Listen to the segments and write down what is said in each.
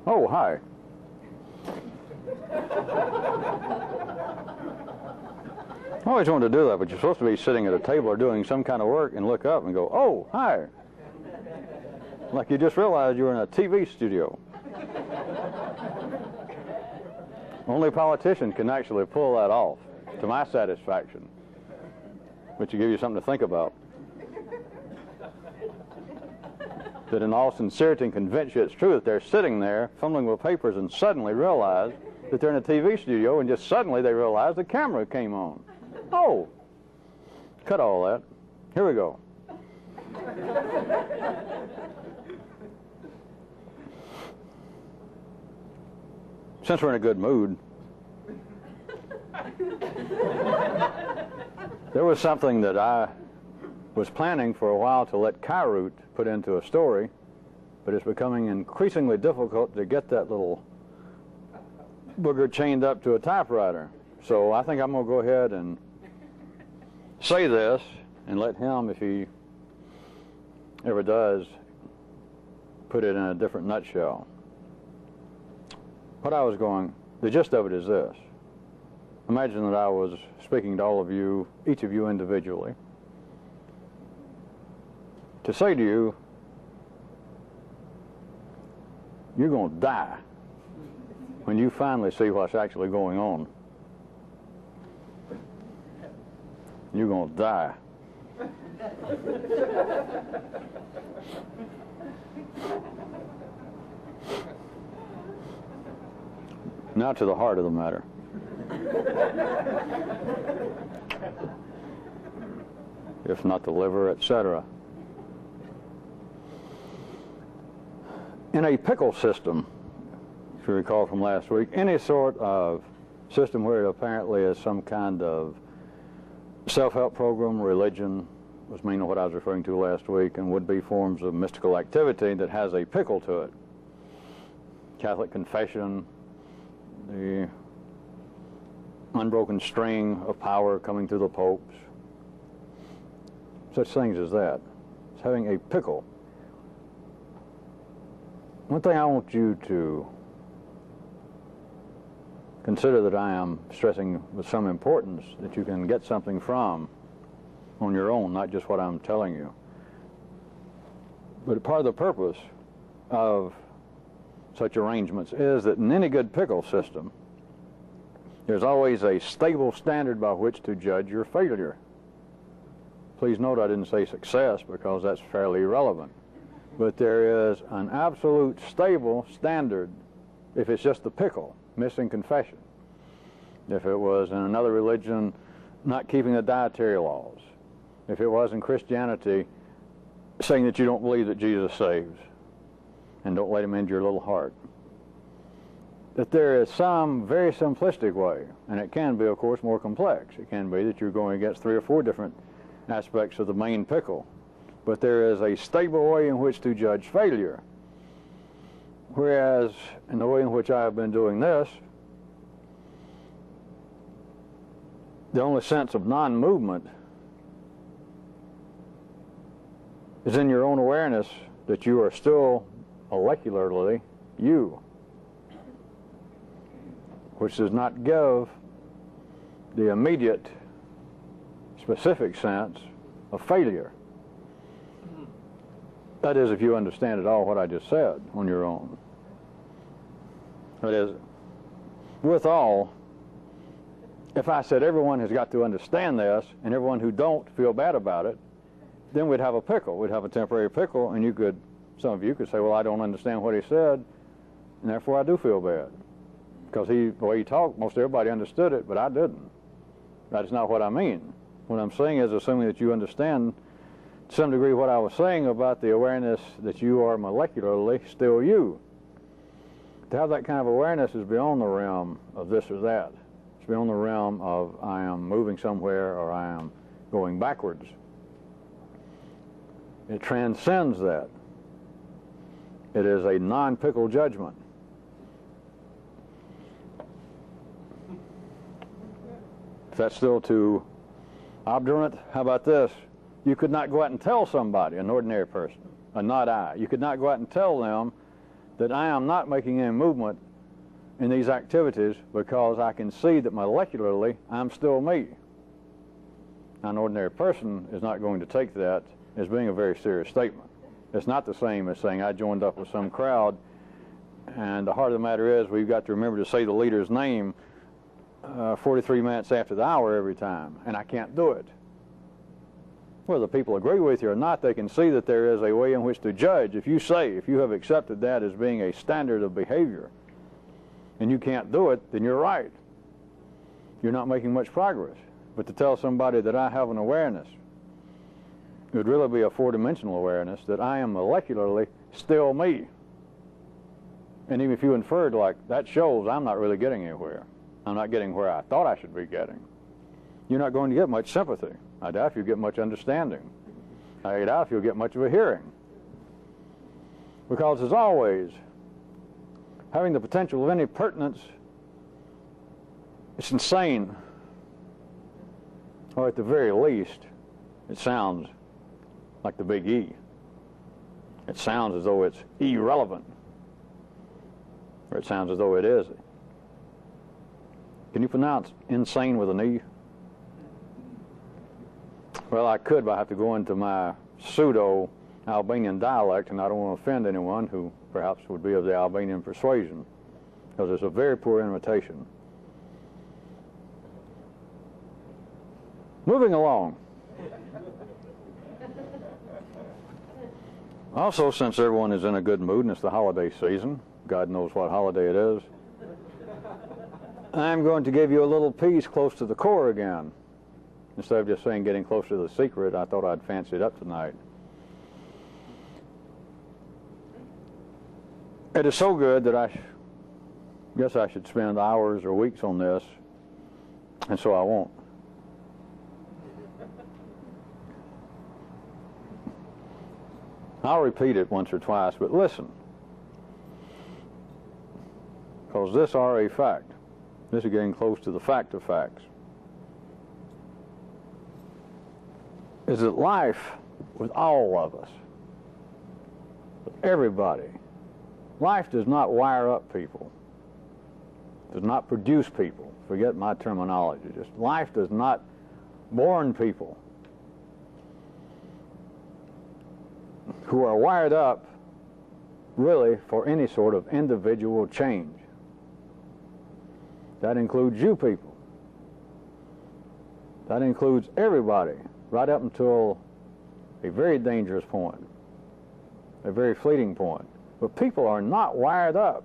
Oh, hi. I always wanted to do that, but you're supposed to be sitting at a table or doing some kind of work and look up and go, oh, hi. Like you just realized you were in a TV studio. Only a politician can actually pull that off, to my satisfaction. But to give you something to think about. That in all sincerity and convince you it's true that they're sitting there fumbling with papers and suddenly realize that they're in a TV studio, and just suddenly they realize the camera came on. Oh, cut all that. Here we go. Since we're in a good mood, there was something that I was planning for a while to let Kyrute put into a story, but it's becoming increasingly difficult to get that little booger chained up to a typewriter. So I think I'm going to go ahead and say this and let him, if he ever does, put it in a different nutshell. The gist of it is this. Imagine that I was speaking to all of you, each of you individually, to say to you, you're going to die when you finally see what's actually going on. You're going to die. Now to the heart of the matter. If not the liver, etc. In a pickle system, if you recall from last week, any sort of system where it apparently is some kind of self-help program, religion, was mainly what I was referring to last week, and would be forms of mystical activity that has a pickle to it. Catholic confession, the unbroken string of power coming through the popes, such things as that. It's having a pickle. One thing I want you to consider that I am stressing with some importance, that you can get something from on your own, not just what I'm telling you. But part of the purpose of such arrangements is that in any good pickle system, there's always a stable standard by which to judge your failure. Please note I didn't say success, because that's fairly irrelevant. But there is an absolute stable standard if it's just the pickle, missing confession. If it was in another religion, not keeping the dietary laws. If it was in Christianity, saying that you don't believe that Jesus saves, and don't let him into your little heart. That there is some very simplistic way, and it can be, of course, more complex. It can be that you're going against 3 or 4 different aspects of the main pickle. But there is a stable way in which to judge failure. Whereas, in the way in which I have been doing this, the only sense of non-movement is in your own awareness that you are still molecularly you, which does not give the immediate specific sense of failure. That is, if you understand at all what I just said on your own. That is, withal, if I said everyone has got to understand this, and everyone who don't feel bad about it, then we'd have a pickle. We'd have a temporary pickle, and you could, some of you could say, well, I don't understand what he said, and therefore I do feel bad. Because the way he talked, most everybody understood it, but I didn't. That's not what I mean. What I'm saying is assuming that you understand to some degree what I was saying about the awareness that you are molecularly still you. To have that kind of awareness is beyond the realm of this or that. It's beyond the realm of I am moving somewhere or I am going backwards. It transcends that. It is a non-pickle judgment. If that's still too obdurate, how about this? You could not go out and tell somebody, an ordinary person, a not I. You could not go out and tell them that I am not making any movement in these activities because I can see that molecularly I'm still me. An ordinary person is not going to take that as being a very serious statement. It's not the same as saying I joined up with some crowd, and the heart of the matter is we've got to remember to say the leader's name 43 minutes after the hour every time, and I can't do it. Whether people agree with you or not, they can see that there is a way in which to judge. If you have accepted that as being a standard of behavior, and you can't do it, then you're right. You're not making much progress. But to tell somebody that I have an awareness, it would really be a four-dimensional awareness, that I am molecularly still me. And even if you inferred like, that shows I'm not really getting anywhere. I'm not getting where I thought I should be getting. You're not going to get much sympathy. I doubt if you'll get much understanding. I doubt if you'll get much of a hearing. Because as always, having the potential of any pertinence, it's insane. Or at the very least, it sounds like the big E. It sounds as though it's irrelevant. Or it sounds as though it is. Can you pronounce insane with an E? Well, I could, but I have to go into my pseudo-Albanian dialect, and I don't want to offend anyone who perhaps would be of the Albanian persuasion, because it's a very poor imitation. Moving along. Also, since everyone is in a good mood and it's the holiday season, God knows what holiday it is, I'm going to give you a little piece close to the core again. Instead of just saying getting closer to the secret, I thought I'd fancy it up tonight. It is so good that I guess I should spend hours or weeks on this, and so I won't. I'll repeat it once or twice, but listen. Because this are a fact. This is getting close to the fact of facts. Is that life with all of us, with everybody, life does not wire up people, does not produce people. Forget my terminology. Just life does not born people who are wired up really for any sort of individual change. That includes you people. That includes everybody, right up until a very dangerous point, a very fleeting point. But people are not wired up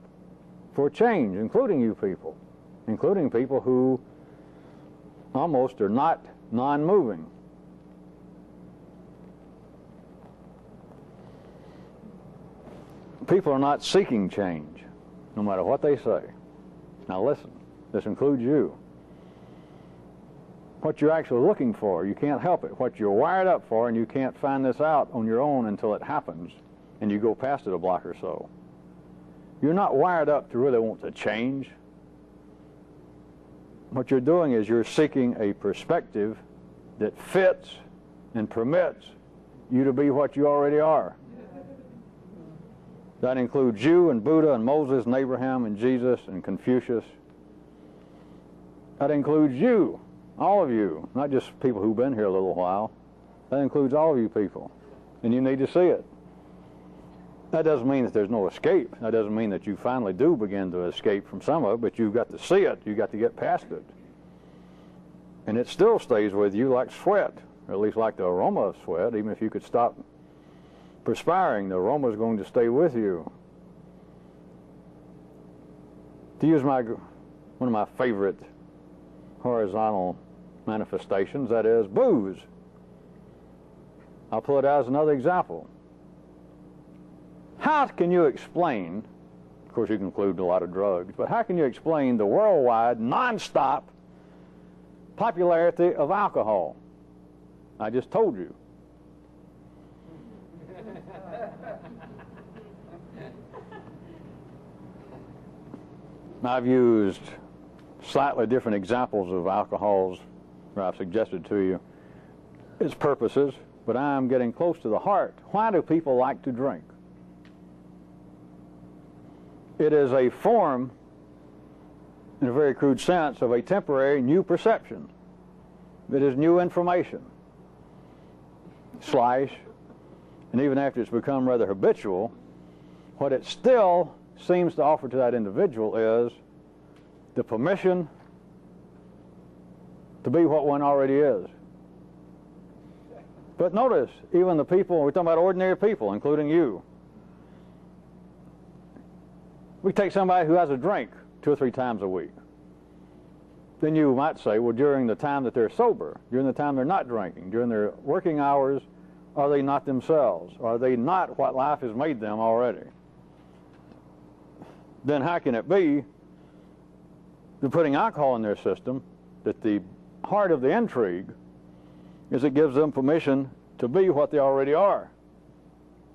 for change, including you people, including people who almost are not non-moving. People are not seeking change, no matter what they say. Now listen, this includes you. What you're actually looking for, you can't help it. What you're wired up for, and you can't find this out on your own until it happens, and you go past it a block or so. You're not wired up to really want to change. What you're doing is you're seeking a perspective that fits and permits you to be what you already are. That includes you and Buddha and Moses and Abraham and Jesus and Confucius. That includes you, all of you, not just people who've been here a little while. That includes all of you people, and you need to see it. That doesn't mean that there's no escape. That doesn't mean that you finally do begin to escape from some of it, but you've got to see it. You've got to get past it. And it still stays with you like sweat, or at least like the aroma of sweat. Even if you could stop perspiring, the aroma is going to stay with you. To use one of my favorite horizontal manifestations, that is booze. I'll pull it out as another example. How can you explain, of course you can include a lot of drugs, but how can you explain the worldwide, non-stop popularity of alcohol? I just told you. I've used slightly different examples of alcohols, or I've suggested to you its purposes, but I'm getting close to the heart. Why do people like to drink? It is a form, in a very crude sense, of a temporary new perception. It is new information. Slash, and even after it's become rather habitual, what it still seems to offer to that individual is the permission to be what one already is. But notice, even the people, we're talking about ordinary people, including you. We take somebody who has a drink 2 or 3 times a week. Then you might say, well, during the time that they're sober, during the time they're not drinking, during their working hours, are they not themselves? Are they not what life has made them already? Then how can it be they're putting alcohol in their system that the heart of the intrigue is it gives them permission to be what they already are?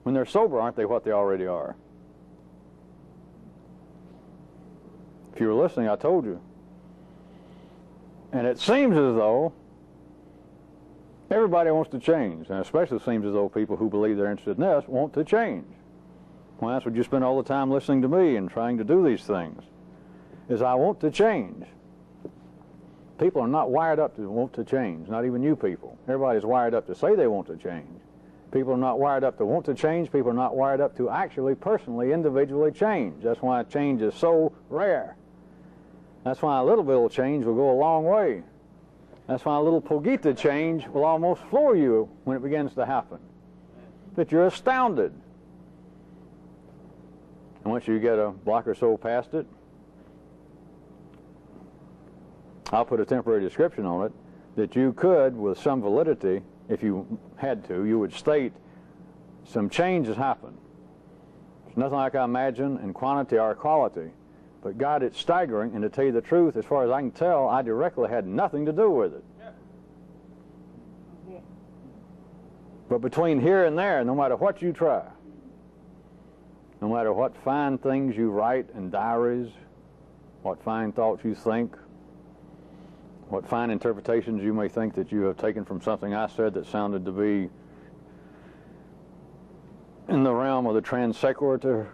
When they're sober, aren't they what they already are? If you were listening, I told you. And it seems as though everybody wants to change, and especially it seems as though people who believe they're interested in this want to change. Well, that's what you spend all the time listening to me and trying to do these things, is I want to change. People are not wired up to want to change, not even you people. Everybody's wired up to say they want to change. People are not wired up to want to change. People are not wired up to actually, personally, individually change. That's why change is so rare. That's why a little bit of change will go a long way. That's why a little poquita change will almost floor you when it begins to happen. That you're astounded. And once you get a block or so past it, I'll put a temporary description on it, that you could, with some validity, if you had to, you would state some change has happened. It's nothing like I imagine in quantity or quality. But God, it's staggering, and to tell you the truth, as far as I can tell, I directly had nothing to do with it. But between here and there, no matter what you try, no matter what fine things you write in diaries, what fine thoughts you think, what fine interpretations you may think that you have taken from something I said that sounded to be in the realm of the trans sequitur,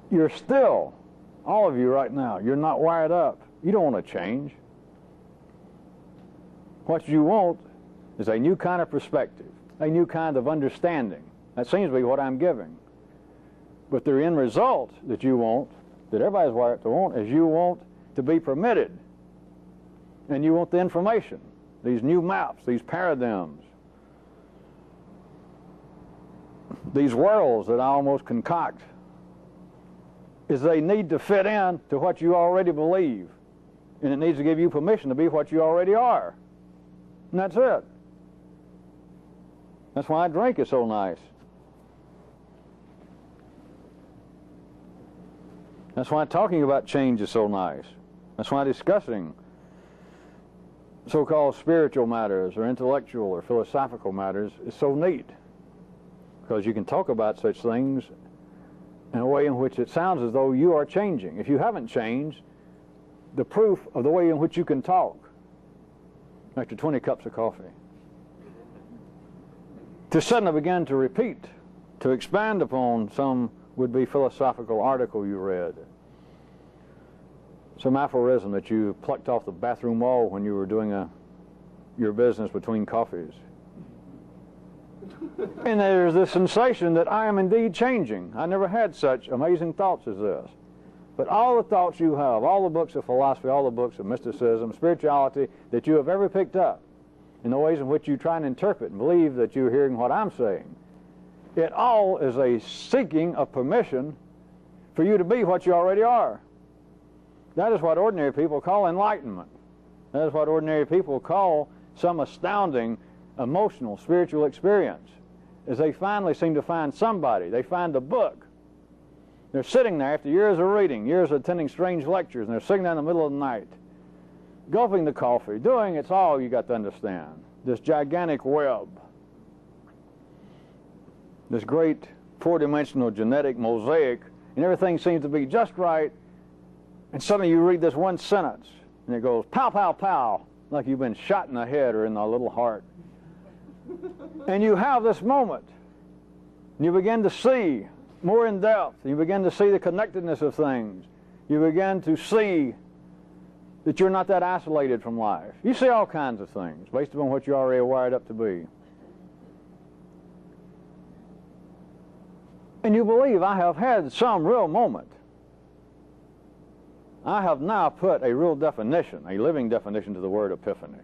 you're still, all of you right now, you're not wired up. You don't want to change. What you want is a new kind of perspective, a new kind of understanding. That seems to be what I'm giving. But the end result that you want, that everybody's wired up to want, is you want to be permitted. And you want the information, these new maps, these paradigms, these worlds that I almost concoct, is they need to fit in to what you already believe. And it needs to give you permission to be what you already are. And that's it. That's why drink is so nice. That's why talking about change is so nice. That's why discussing so-called spiritual matters or intellectual or philosophical matters is so neat. Because you can talk about such things in a way in which it sounds as though you are changing. If you haven't changed, the proof of the way in which you can talk after 20 cups of coffee, to suddenly begin to repeat, to expand upon some would-be philosophical article you read, some aphorism that you plucked off the bathroom wall when you were doing your business between coffees. And there's this sensation that I am indeed changing. I never had such amazing thoughts as this. But all the thoughts you have, all the books of philosophy, all the books of mysticism, spirituality that you have ever picked up, in the ways in which you try and interpret and believe that you're hearing what I'm saying, it all is a seeking of permission for you to be what you already are. That is what ordinary people call enlightenment. That is what ordinary people call some astounding emotional, spiritual experience, is they finally seem to find somebody. They find a book. They're sitting there after years of reading, years of attending strange lectures, and they're sitting there in the middle of the night, gulping the coffee, doing it's all you got to understand. This gigantic web, this great four-dimensional genetic mosaic, and everything seems to be just right, and suddenly you read this one sentence, and it goes, pow, pow, pow, like you've been shot in the head or in the little heart. And you have this moment And you begin to see more in depth. You begin to see the connectedness of things. You begin to see that you're not that isolated from life. You see all kinds of things based upon what you already wired up to be. And you believe, I have had some real moment. I have now put a real definition, a living definition to the word epiphany.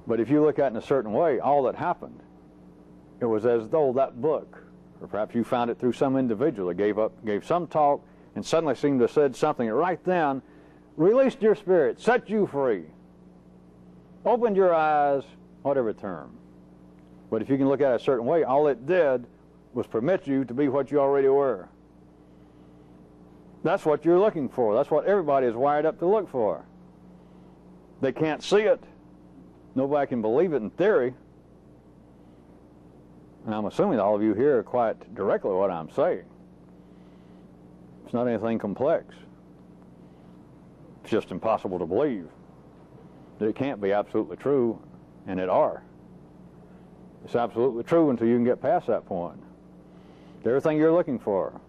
But if you look at it in a certain way, all that happened, it was as though that book, or perhaps you found it through some individual that gave some talk and suddenly seemed to have said something right then, released your spirit, set you free, opened your eyes, whatever term. But if you can look at it a certain way, all it did was permit you to be what you already were. That's what you're looking for. That's what everybody is wired up to look for. They can't see it. Nobody can believe it in theory. And I'm assuming all of you here are quite directly what I'm saying. It's not anything complex. It's just impossible to believe that it can't be absolutely true, and it are. It's absolutely true until you can get past that point. Everything you're looking for.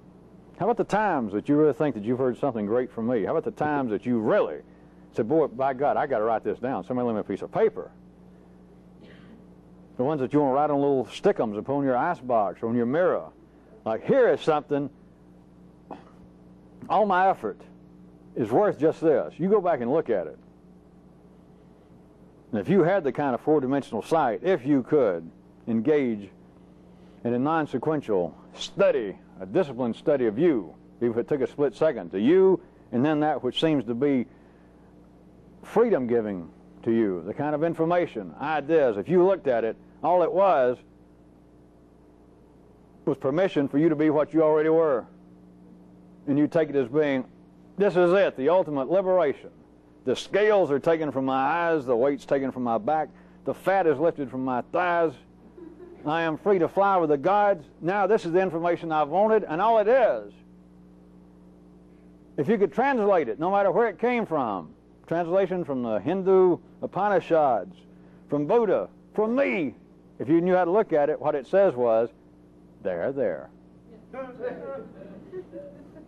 How about the times that you really think that you've heard something great from me? How about the times that you really said, boy, by God, I got to write this down. Somebody lend me a piece of paper. The ones that you want to write on little stickums upon your icebox or on your mirror. Like, here is something, all my effort is worth just this. You go back and look at it. And if you had the kind of four-dimensional sight, if you could engage in a non-sequential study, a disciplined study of you, even if it took a split second, to you, and then that which seems to be freedom-giving to you, the kind of information, ideas, if you looked at it, all it was permission for you to be what you already were. And you take it as being, this is it, the ultimate liberation. The scales are taken from my eyes, the weight's taken from my back, the fat is lifted from my thighs. I am free to fly with the gods. Now this is the information I've wanted, and all it is. If you could translate it, no matter where it came from, translation from the Hindu Upanishads, from Buddha, from me, if you knew how to look at it, what it says was, there.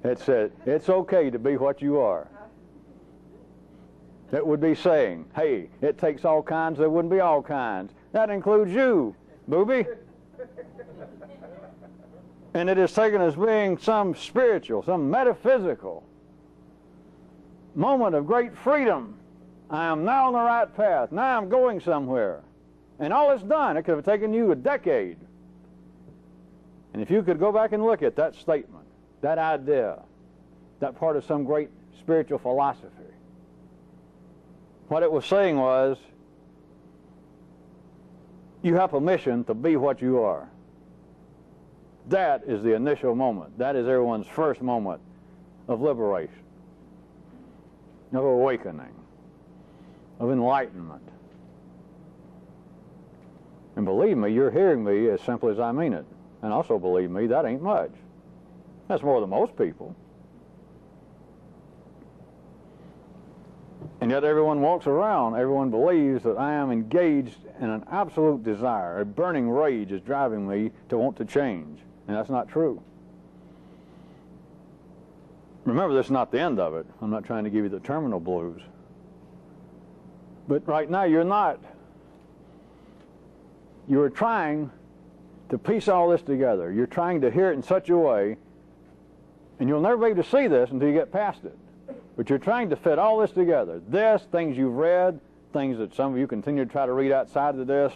It said, it's okay to be what you are. It would be saying, hey, it takes all kinds, there wouldn't be all kinds. That includes you, booby. And it is taken as being some spiritual, some metaphysical moment of great freedom. I am now on the right path. Now I'm going somewhere. And all it's done, it could have taken you a decade. And if you could go back and look at that statement, that idea, that part of some great spiritual philosophy, what it was saying was, you have permission to be what you are. That is the initial moment. That is everyone's first moment of liberation, of awakening, of enlightenment. And believe me, you're hearing me as simply as I mean it. And also believe me, that ain't much. That's more than most people. And yet everyone walks around, everyone believes that I am engaged in an absolute desire, a burning rage is driving me to want to change. And that's not true. Remember, this is not the end of it. I'm not trying to give you the terminal blues. But right now you're not. You're trying to piece all this together. You're trying to hear it in such a way, and you'll never be able to see this until you get past it. But you're trying to fit all this together. This, things you've read, things that some of you continue to try to read outside of this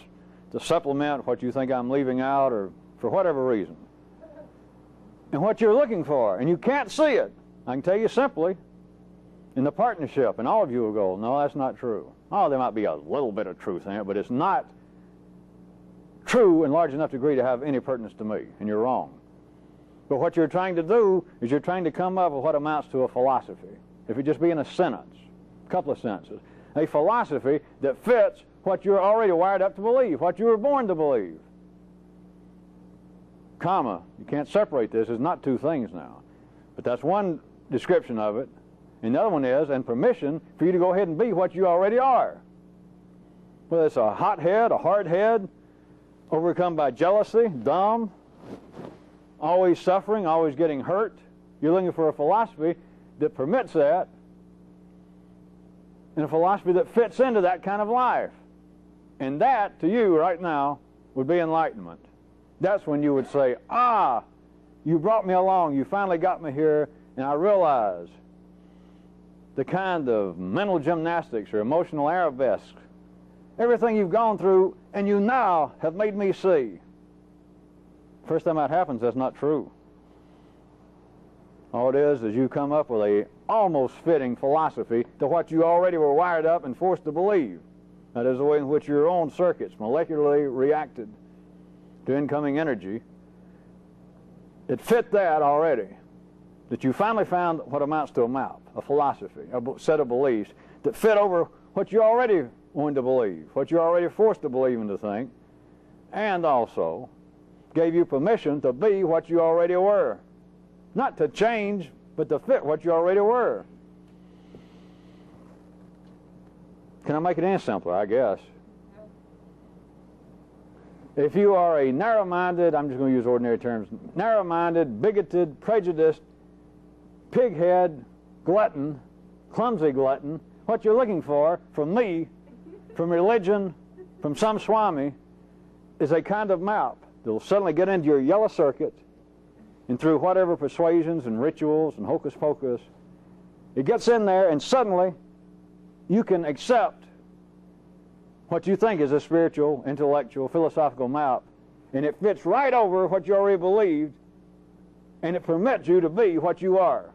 to supplement what you think I'm leaving out or for whatever reason. And what you're looking for, and you can't see it. I can tell you simply, in the partnership, and all of you will go, no, that's not true. Oh, there might be a little bit of truth in it, but it's not true in large enough degree to have any pertinence to me, and you're wrong. But what you're trying to do is you're trying to come up with what amounts to a philosophy. If it just be in a sentence, a couple of sentences, a philosophy that fits what you're already wired up to believe, what you were born to believe. Comma, you can't separate this, it's not two things now. But that's one description of it. And the other one is, and permission for you to go ahead and be what you already are. Whether it's a hot head, a hard head, overcome by jealousy, dumb, always suffering, always getting hurt. You're looking for a philosophy that permits that, and a philosophy that fits into that kind of life. And that, to you right now, would be enlightenment. That's when you would say, ah, you brought me along, you finally got me here, and I realize the kind of mental gymnastics or emotional arabesques, everything you've gone through, and you now have made me see. First time that happens, that's not true. All it is you come up with a almost fitting philosophy to what you already were wired up and forced to believe. That is the way in which your own circuits molecularly reacted to incoming energy. It fit that already, that you finally found what amounts to a map, a philosophy, a set of beliefs that fit over what you already wanted to believe, what you already forced to believe and to think, and also gave you permission to be what you already were. Not to change, but to fit what you already were. Can I make it any simpler? I guess. If you are a narrow-minded, I'm just going to use ordinary terms, narrow-minded, bigoted, prejudiced, pighead, glutton, clumsy glutton, what you're looking for from me, from religion, from some swami, is a kind of map that will suddenly get into your yellow circuit, and through whatever persuasions and rituals and hocus pocus, it gets in there, and suddenly you can accept what you think is a spiritual, intellectual, philosophical map, and it fits right over what you already believed, and it permits you to be what you are.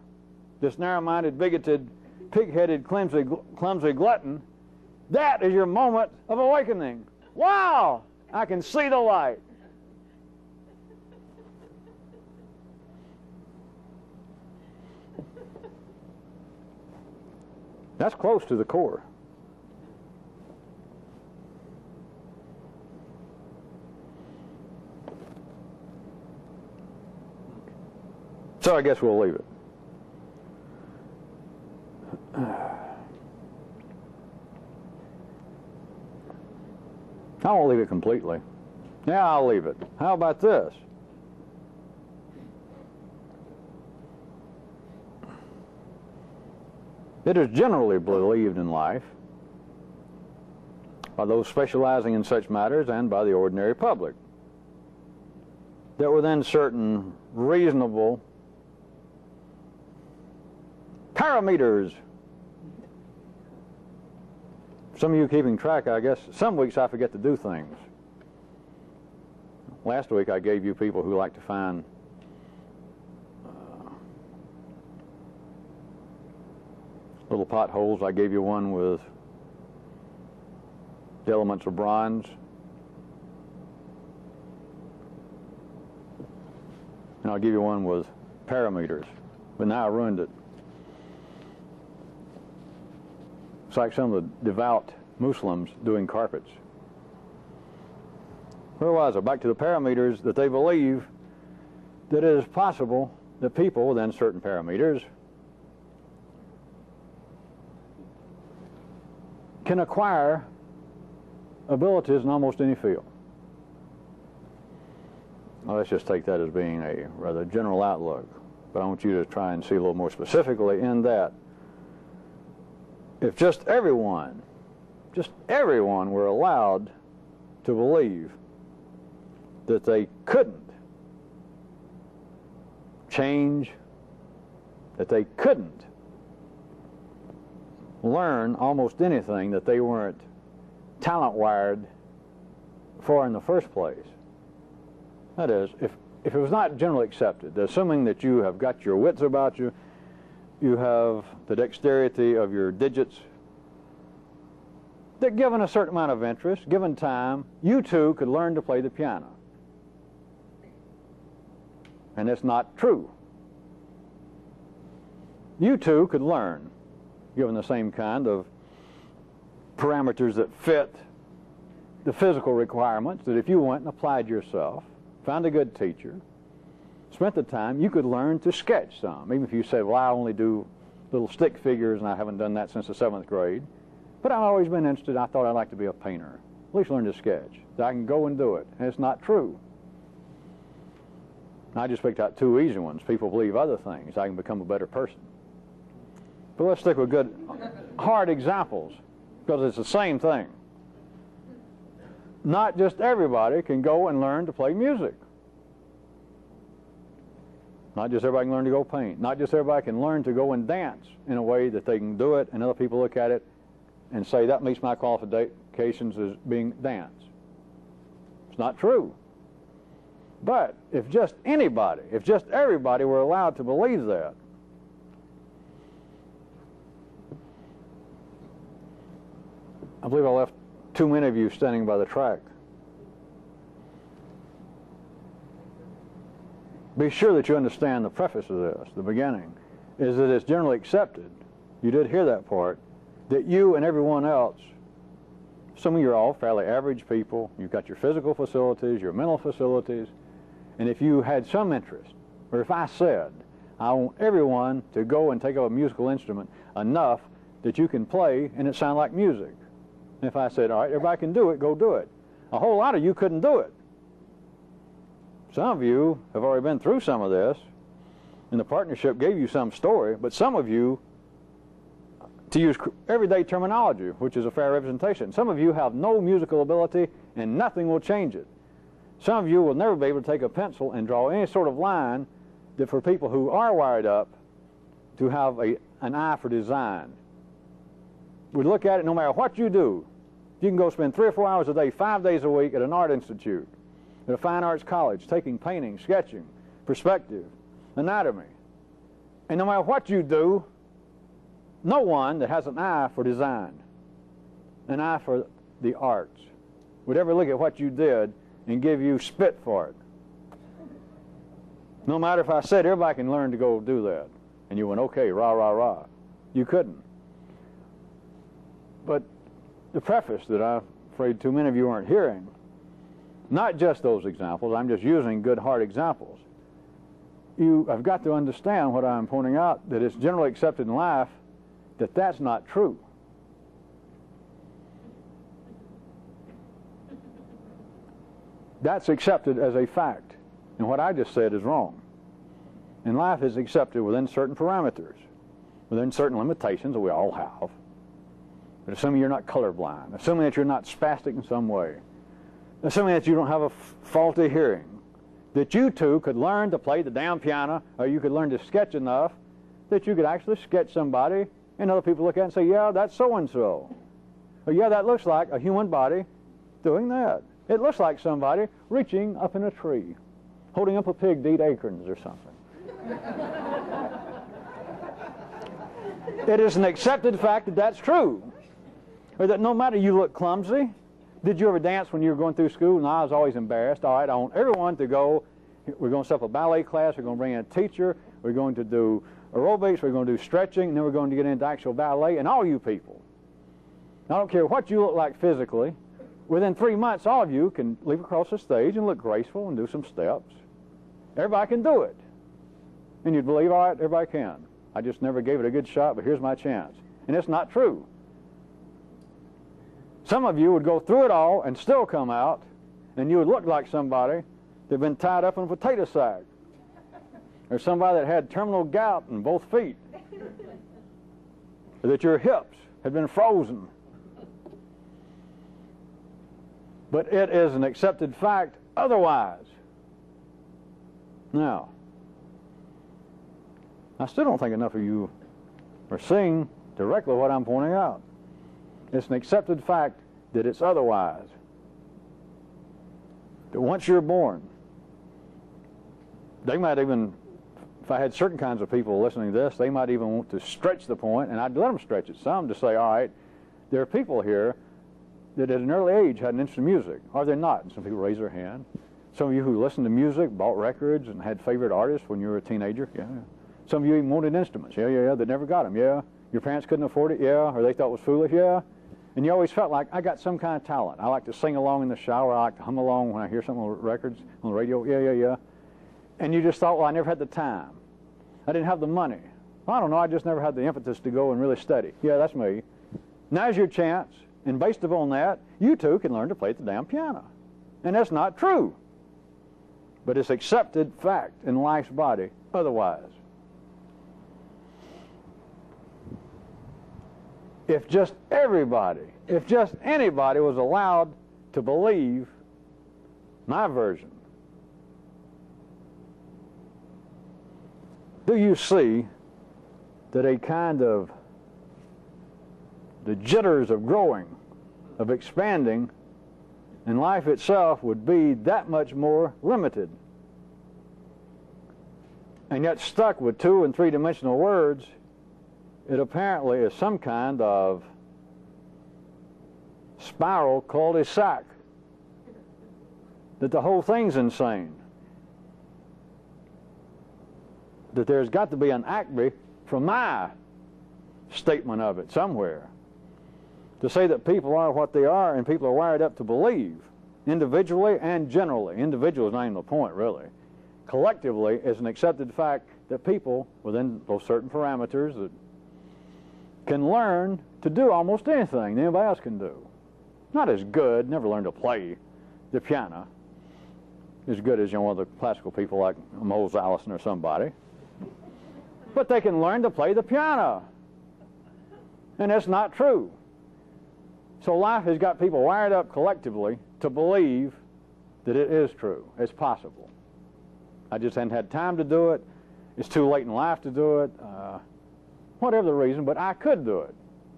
This narrow-minded, bigoted, pig-headed, clumsy glutton, that is your moment of awakening. Wow! I can see the light. That's close to the core. So I guess we'll leave it. I won't leave it completely. Yeah, I'll leave it. How about this? It is generally believed in life by those specializing in such matters and by the ordinary public that within certain reasonable parameters, some of you keeping track, I guess, some weeks I forget to do things. Last week I gave you people who like to find little potholes. I gave you one with the elements of bronze. And I'll give you one with parameters. But now I ruined it. It's like some of the devout Muslims doing carpets. Where was I? Back to the parameters, that they believe that it is possible that people within certain parameters can acquire abilities in almost any field. Well, let's just take that as being a rather general outlook, but I want you to try and see a little more specifically in that. If just everyone were allowed to believe that they couldn't change, that they couldn't learn almost anything that they weren't talent wired for in the first place. That is, if it was not generally accepted, assuming that you have got your wits about you, you have the dexterity of your digits, that given a certain amount of interest, given time, you too could learn to play the piano. And it's not true. You too could learn, given the same kind of parameters that fit the physical requirements, that if you went and applied yourself, found a good teacher, spent the time, you could learn to sketch some. Even if you say, well, I only do little stick figures and I haven't done that since the 7th grade. But I've always been interested. I thought I'd like to be a painter. at least learn to sketch, that I can go and do it. And it's not true. I just picked out two easy ones. People believe other things. I can become a better person. But let's stick with good, hard examples, because it's the same thing. Not just everybody can go and learn to play music. Not just everybody can learn to go paint. Not just everybody can learn to go and dance in a way that they can do it and other people look at it and say, that meets my qualifications as being dance. It's not true. But if just anybody, if just everybody were allowed to believe that, I believe I left too many of you standing by the track. Be sure that you understand the preface of this, the beginning, is that it's generally accepted, you did hear that part, that you and everyone else, some of you are all fairly average people, you've got your physical facilities, your mental facilities, and if you had some interest, or if I said, I want everyone to go and take up a musical instrument enough that you can play and it sound like music. And if I said, all right, everybody can do it, go do it. A whole lot of you couldn't do it. Some of you have already been through some of this, and the partnership gave you some story, but some of you, to use everyday terminology, which is a fair representation, some of you have no musical ability and nothing will change it. Some of you will never be able to take a pencil and draw any sort of line that for people who are wired up to have an eye for design. We look at it, no matter what you do, you can go spend 3 or 4 hours a day, 5 days a week at an art institute, at a fine arts college, taking painting, sketching, perspective, anatomy. And no matter what you do, no one that has an eye for design, an eye for the arts, would ever look at what you did and give you spit for it. No matter if I said everybody can learn to go do that, and you went, okay, rah, rah, rah. You couldn't. But the preface that I'm afraid too many of you aren't hearing, not just those examples, I'm just using good, hard examples. You have got to understand what I'm pointing out, that it's generally accepted in life that that's not true. That's accepted as a fact. And what I just said is wrong. And life is accepted within certain parameters, within certain limitations that we all have. But assuming you're not colorblind, assuming that you're not spastic in some way, assuming that you don't have a faulty hearing, that you too could learn to play the damn piano, or you could learn to sketch enough that you could actually sketch somebody and other people look at it and say, yeah, that's so-and-so. Or yeah, that looks like a human body doing that. It looks like somebody reaching up in a tree, holding up a pig to eat acorns or something. It is an accepted fact that that's true. Or that no matter you look clumsy. Did you ever dance when you were going through school? And I was always embarrassed. All right, I want everyone to go. We're going to set up a ballet class. We're going to bring in a teacher. We're going to do aerobics. We're going to do stretching. And then we're going to get into actual ballet. And all you people, I don't care what you look like physically, within 3 months, all of you can leap across the stage and look graceful and do some steps. Everybody can do it. And you'd believe, all right, everybody can. I just never gave it a good shot, but here's my chance. And it's not true. Some of you would go through it all and still come out, and you would look like somebody that had been tied up in a potato sack, or somebody that had terminal gout in both feet, or that your hips had been frozen. But it is an accepted fact otherwise. Now, I still don't think enough of you are seeing directly what I'm pointing out. It's an accepted fact that it's otherwise. That once you're born, they might even, if I had certain kinds of people listening to this, they might even want to stretch the point, and I'd let them stretch it some to say, all right, there are people here that at an early age had an interest in music. Are there not? And some people raise their hand. Some of you who listened to music, bought records, and had favorite artists when you were a teenager. Yeah. Some of you even wanted instruments. Yeah, that never got them. Yeah. Your parents couldn't afford it. Yeah. Or they thought it was foolish. Yeah. And you always felt like, I got some kind of talent. I like to sing along in the shower. I like to hum along when I hear something on records, on the radio. Yeah. And you just thought, well, I never had the time. I didn't have the money. Well, I don't know. I just never had the impetus to go and really study. Yeah, that's me. Now's your chance. and based upon that, you too can learn to play the damn piano. And that's not true. But it's accepted fact in life's body otherwise. If just everybody, if just anybody was allowed to believe my version, do you see that a kind of the jitters of growing, of expanding, and life itself would be that much more limited? And yet stuck with 2- and 3-dimensional words, it apparently is some kind of spiral cul-de-sac, that the whole thing's insane, that there's got to be an acme from my statement of it somewhere to say that people are what they are and people are wired up to believe, individually and generally. Individual is not even the point, really. Collectively is an accepted fact that people, within those certain parameters, that can learn to do almost anything that anybody else can do. Not as good, never learn to play the piano as good as, one of the classical people like Moses Allison or somebody. But they can learn to play the piano. And that's not true. So life has got people wired up collectively to believe that it is true. It's possible. I just hadn't had time to do it. It's too late in life to do it. Whatever the reason, but I could do it.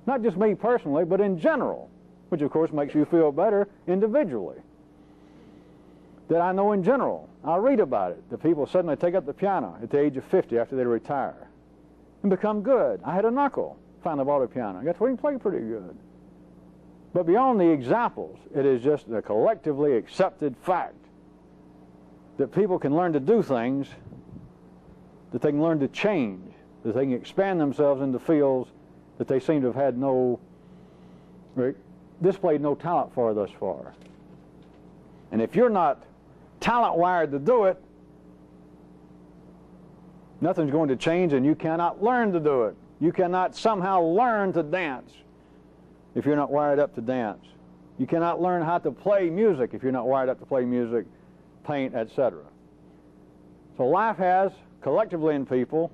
Not just me personally, but in general, which of course makes you feel better individually. That I know in general. I'll read about it. The people suddenly take up the piano at the age of 50 after they retire and become good. I had a knuckle. Finally bought a piano. I got to play pretty good. But beyond the examples, it is just a collectively accepted fact that people can learn to do things, that they can learn to change, that they can expand themselves into fields that they seem to have had displayed no talent for thus far. And if you're not talent wired to do it, nothing's going to change, and you cannot learn to do it. You cannot somehow learn to dance if you're not wired up to dance. You cannot learn how to play music if you're not wired up to play music, paint, etc. So life has, collectively in people,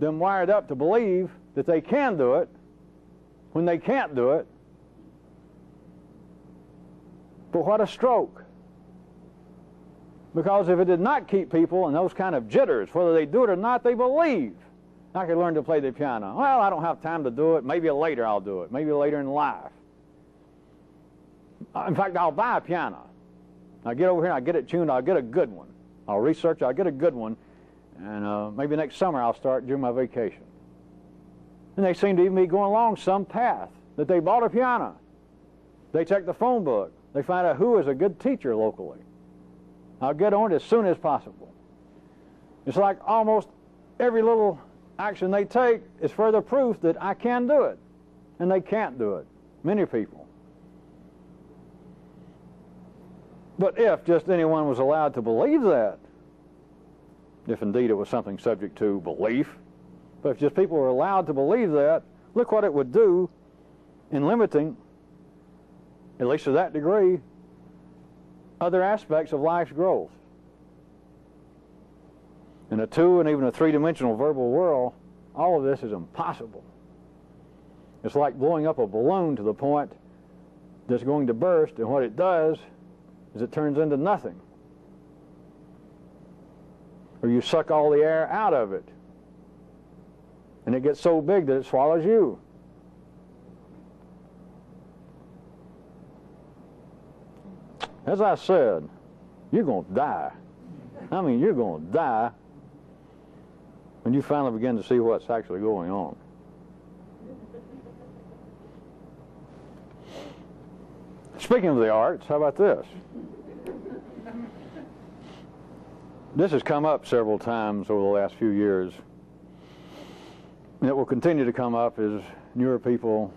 them wired up to believe that they can do it when they can't do it. But what a stroke. Because if it did not keep people in those kind of jitters, whether they do it or not, they believe. I could learn to play the piano. Well, I don't have time to do it. Maybe later I'll do it. Maybe later in life. In fact, I'll buy a piano. I'll get over here, I'll get it tuned, I'll get a good one. I'll research, I'll get a good one, and maybe next summer I'll start during my vacation. And they seem to even be going along some path that they bought a piano. They check the phone book. They find out who is a good teacher locally. I'll get on it as soon as possible. It's like almost every little action they take is further proof that I can do it. And they can't do it. Many people. But if just anyone was allowed to believe that, if indeed it was something subject to belief, but if just people were allowed to believe that, look what it would do in limiting, at least to that degree, other aspects of life's growth. In a 2- and even a 3-dimensional verbal world, all of this is impossible. It's like blowing up a balloon to the point that's going to burst, and what it does is it turns into nothing. Or you suck all the air out of it, and it gets so big that it swallows you. As I said, you're going to die. I mean, you're going to die when you finally begin to see what's actually going on. Speaking of the arts, how about this? This has come up several times over the last few years, and it will continue to come up as newer people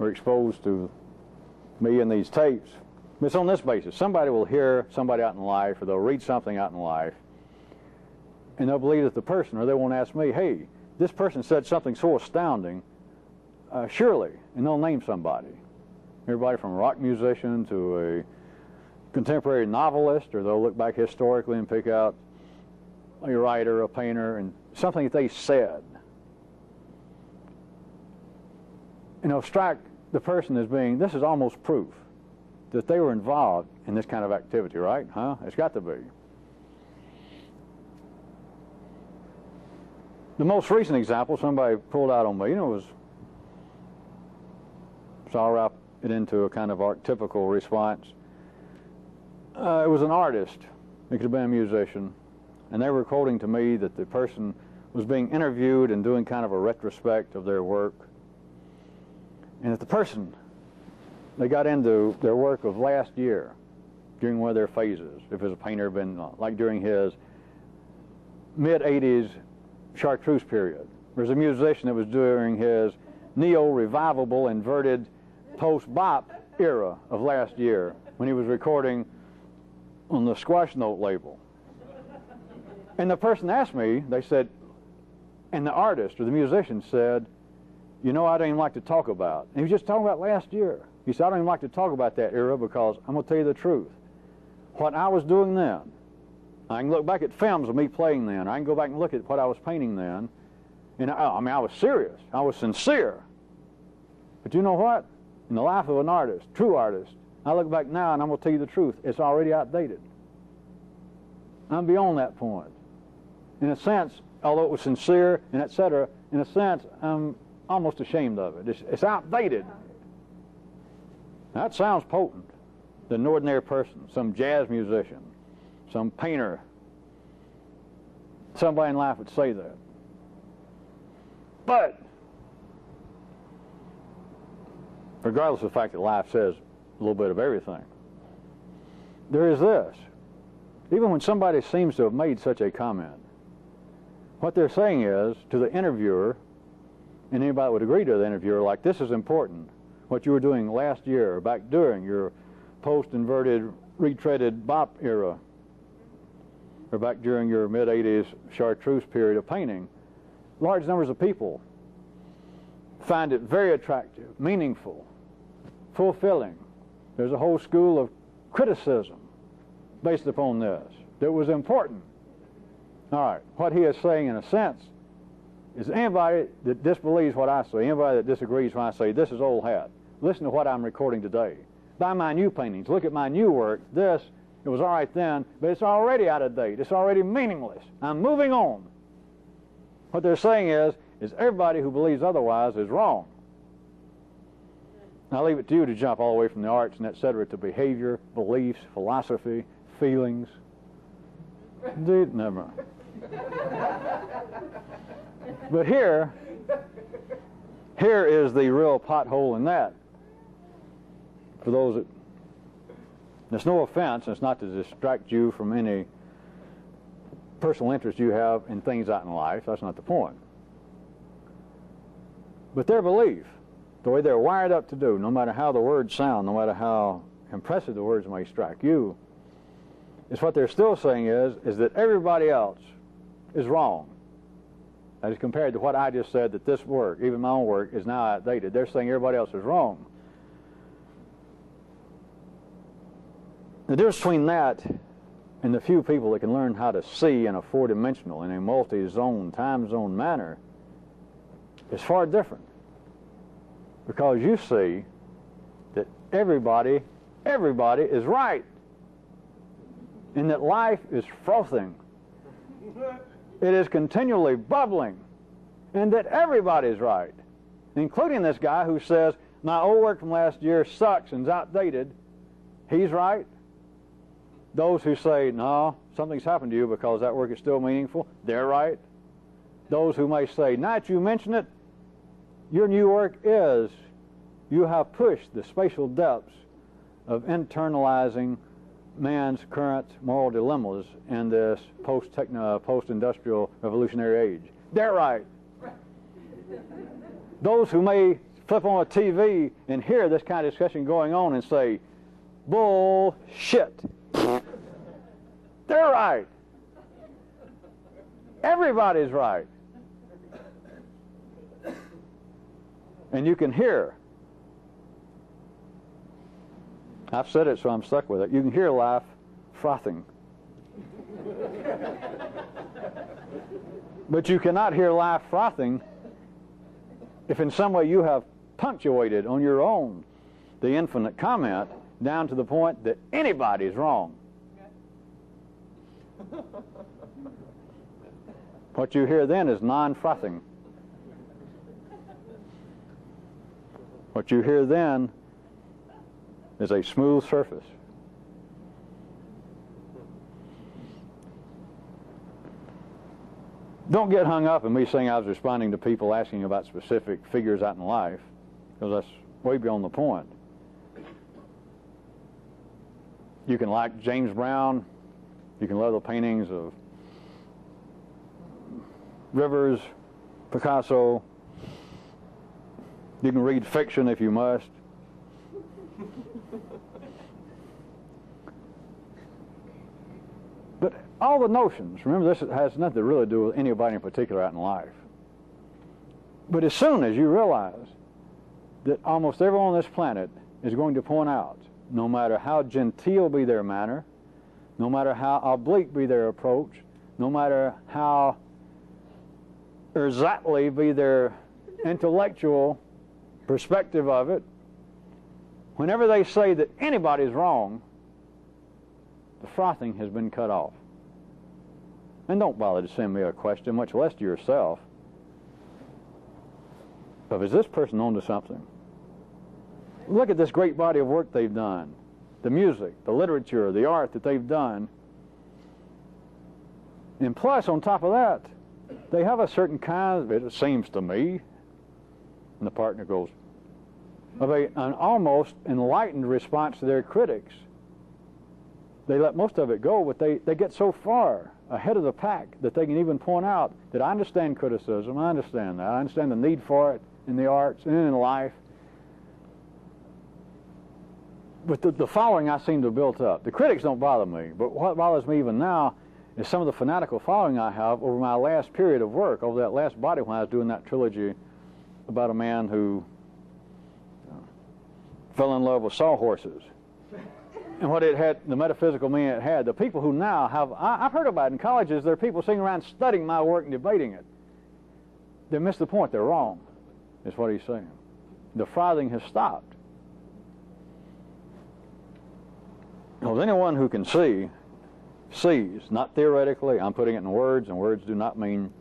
are exposed to me in these tapes. It's on this basis. Somebody will hear somebody out in life, or they'll read something out in life, and they'll believe that the person, or they won't ask me, hey, this person said something so astounding, surely, and they'll name somebody. Everybody from a rock musician to a contemporary novelist, or they'll look back historically and pick out a writer, a painter, and something that they said. And they'll strike the person as being, this is almost proof that they were involved in this kind of activity, right? Huh? It's got to be. The most recent example somebody pulled out on me, so I'll wrap it into a kind of archetypical response. It was an artist. It could have been a musician. And they were quoting to me that the person was being interviewed and doing kind of a retrospect of their work. And that the person, they got into their work of last year during one of their phases. If it was a painter, been like during his mid-'80s chartreuse period. There's a musician that was during his neo-revivable inverted post-bop era of last year when he was recording on the Squash Note label. And the person asked me, they said, and the artist or the musician said, I don't even like to talk about. And he was just talking about last year. He said, I don't even like to talk about that era because I'm going to tell you the truth. What I was doing then, I can look back at films of me playing then. I can go back and look at what I was painting then. And I was serious. I was sincere. But you know what? In the life of an artist, true artist, I look back now and I'm going to tell you the truth. It's already outdated. I'm beyond that point. In a sense, although it was sincere and etc., in a sense, I'm almost ashamed of it. It's outdated. That sounds potent than an ordinary person, some jazz musician, some painter. Somebody in life would say that. But regardless of the fact that life says a little bit of everything, there is this. Even when somebody seems to have made such a comment, what they're saying is to the interviewer, and anybody would agree to the interviewer, like, this is important, what you were doing last year or back during your post-inverted, retreaded bop era, or back during your mid-'80s chartreuse period of painting. Large numbers of people find it very attractive, meaningful, fulfilling. There's a whole school of criticism based upon this that was important. All right, what he is saying in a sense is anybody that disbelieves what I say, anybody that disagrees when I say this is old hat, listen to what I'm recording today. Buy my new paintings, look at my new work. This, it was all right then, but it's already out of date. It's already meaningless. I'm moving on. What they're saying is everybody who believes otherwise is wrong. I'll leave it to you to jump all the way from the arts and et cetera to behavior, beliefs, philosophy, feelings. Dude, never mind. But here is the real pothole in that. For those that, there's no offense, and it's not to distract you from any personal interest you have in things out in life. That's not the point. But their belief, the way they're wired up to do, no matter how the words sound, no matter how impressive the words may strike you, is what they're still saying is that everybody else is wrong. As compared to what I just said, that this work, even my own work, is now outdated. They're saying everybody else is wrong. The difference between that and the few people that can learn how to see in a four-dimensional, in a multi-zone, time zone manner is far different. Because you see that everybody is right. And that life is frothing. It is continually bubbling. And that everybody's right. Including this guy who says, my old work from last year sucks and is outdated. He's right. Those who say, no, something's happened to you because that work is still meaningful, they're right. Those who may say, now that you mention it, your new work is, you have pushed the spatial depths of internalizing man's current moral dilemmas in this post-industrial revolutionary age. They're right. Those who may flip on a TV and hear this kind of discussion going on and say, bullshit. They're right. Everybody's right. And you can hear. I've said it, so I'm stuck with it. You can hear life frothing. But you cannot hear life frothing if in some way you have punctuated on your own the infinite comment down to the point that anybody's wrong. What you hear then is non-frothing. What you hear then is a smooth surface. Don't get hung up in me saying I was responding to people asking about specific figures out in life, because that's way beyond the point. You can like James Brown, you can love the paintings of Rivers, Picasso, you can read fiction if you must. But all the notions, remember this has nothing to really do with anybody in particular out in life. But as soon as you realize that almost everyone on this planet is going to point out, no matter how genteel be their manner, no matter how oblique be their approach, no matter how exactly be their intellectual perspective of it, whenever they say that anybody's wrong, the frothing has been cut off. And don't bother to send me a question, much less to yourself, of is this person onto something? Look at this great body of work they've done, the music, the literature, the art that they've done. And plus, on top of that, they have a certain kind, it seems to me, and the partner goes, of an almost enlightened response to their critics. They let most of it go, but they get so far ahead of the pack that they can even point out that I understand criticism, I understand that, I understand the need for it in the arts and in life. But the following I seem to have built up. The critics don't bother me, but what bothers me even now is some of the fanatical following I have over my last period of work, over that last body when I was doing that trilogy about a man who fell in love with sawhorses. And what it had, the metaphysical meaning it had, the people who now have, I've heard about it in colleges, there are people sitting around studying my work and debating it. They missed the point, they're wrong, is what he's saying. The frothing has stopped. Because anyone who can see, sees, not theoretically, I'm putting it in words, and words do not mean,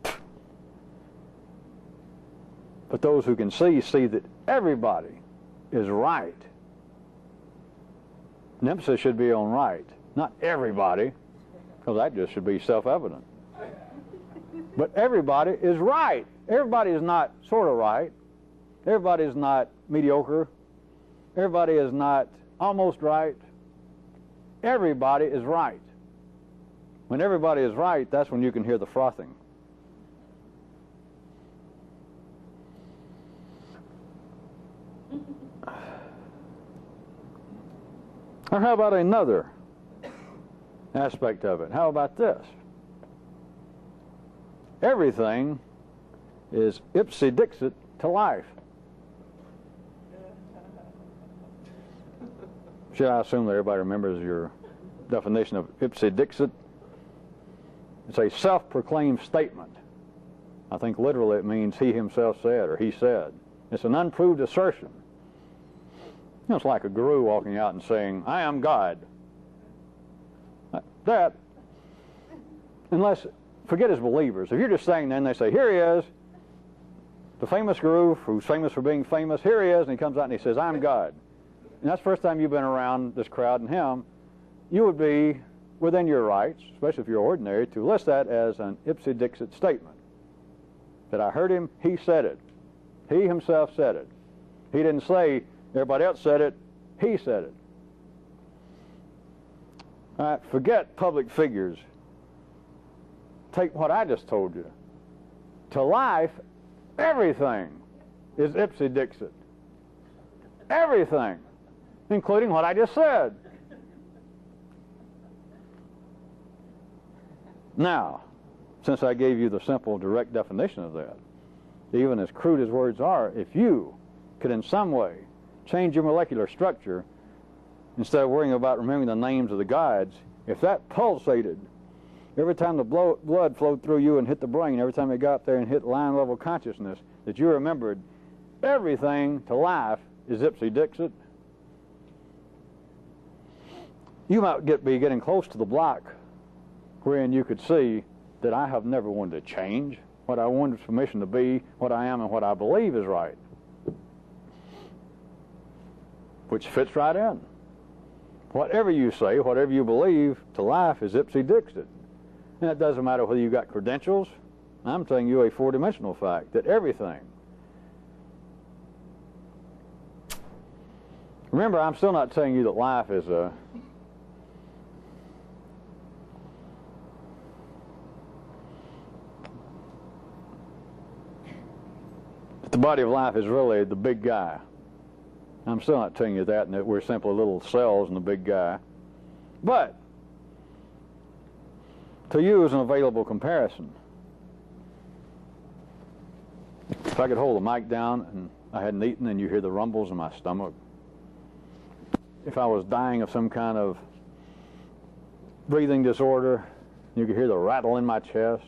but those who can see that everybody is right. An emphasis should be on right, not everybody, because that just should be self-evident. But everybody is right. Everybody is not sort of right. Everybody is not mediocre. Everybody is not almost right. Everybody is right. When everybody is right, that's when you can hear the frothing. Or how about another aspect of it? How about this? Everything is ipse dixit to life. Should I assume that everybody remembers your definition of ipse dixit? It's a self-proclaimed statement. I think literally it means he himself said or he said. It's an unproved assertion. You know, it's like a guru walking out and saying, I am God. That, unless, forget his believers. If you're just saying then, they say, here he is, the famous guru who's famous for being famous, here he is, and he comes out and he says, I'm God. And that's the first time you've been around this crowd and him, you would be within your rights, especially if you're ordinary, to list that as an ipse dixit statement. That I heard him, he said it. He himself said it. He didn't say, everybody else said it, he said it. All right, forget public figures. Take what I just told you. To life, everything is ipse dixit. Everything, including what I just said. Now, since I gave you the simple, direct definition of that, even as crude as words are, if you could in some way change your molecular structure, instead of worrying about remembering the names of the gods, if that pulsated every time the blood flowed through you and hit the brain, every time it got up there and hit line level consciousness, that you remembered everything to life is Ipsy Dixit, you might be getting close to the block wherein you could see that I have never wanted to change. What I wanted was permission to be what I am and what I believe is right, which fits right in. Whatever you say, whatever you believe to life is Ipsy Dixit. And it doesn't matter whether you got credentials. I'm telling you a four-dimensional fact that everything. Remember, I'm still not telling you that life is a the body of life is really the big guy. I'm still not telling you that, and that we're simply little cells in the big guy. But to use an available comparison, if I could hold the mic down and I hadn't eaten and you hear the rumbles in my stomach, if I was dying of some kind of breathing disorder, you could hear the rattle in my chest.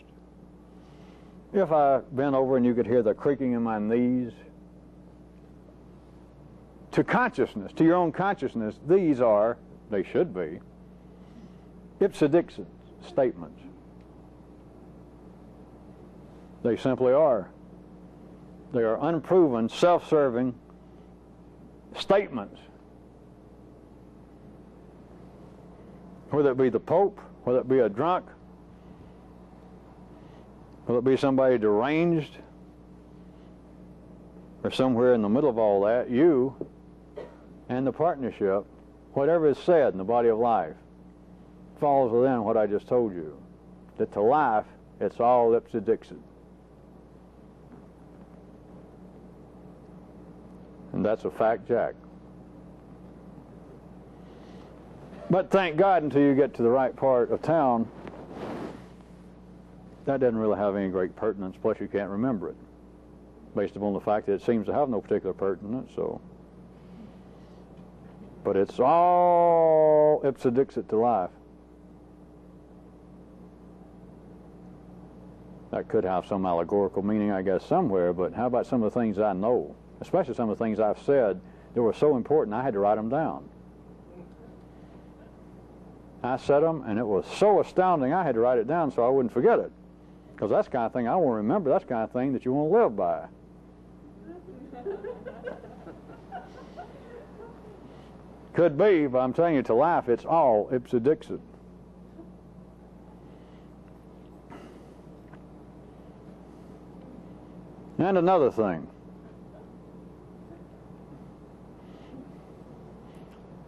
If I bent over and you could hear the creaking in my knees. To consciousness, to your own consciousness, these are, they should be, Ipsy Dixit statements. They simply are. They are unproven, self-serving statements. Whether it be the Pope, whether it be a drunk, whether it be somebody deranged, or somewhere in the middle of all that, you and the partnership, whatever is said in the body of life, falls within what I just told you. That to life, it's all Ipsy Dixit. And that's a fact, Jack. But thank God, until you get to the right part of town, that doesn't really have any great pertinence, plus you can't remember it, based upon the fact that it seems to have no particular pertinence, so. But it's all Ipsy Dixit to life. That could have some allegorical meaning, I guess, somewhere, but how about some of the things I know, especially some of the things I've said that were so important I had to write them down. I said them, and it was so astounding I had to write it down so I wouldn't forget it. Because that's the kind of thing I want to remember. That's the kind of thing that you want to live by. Could be, but I'm telling you, to life, it's all Ipsy Dixit. And another thing.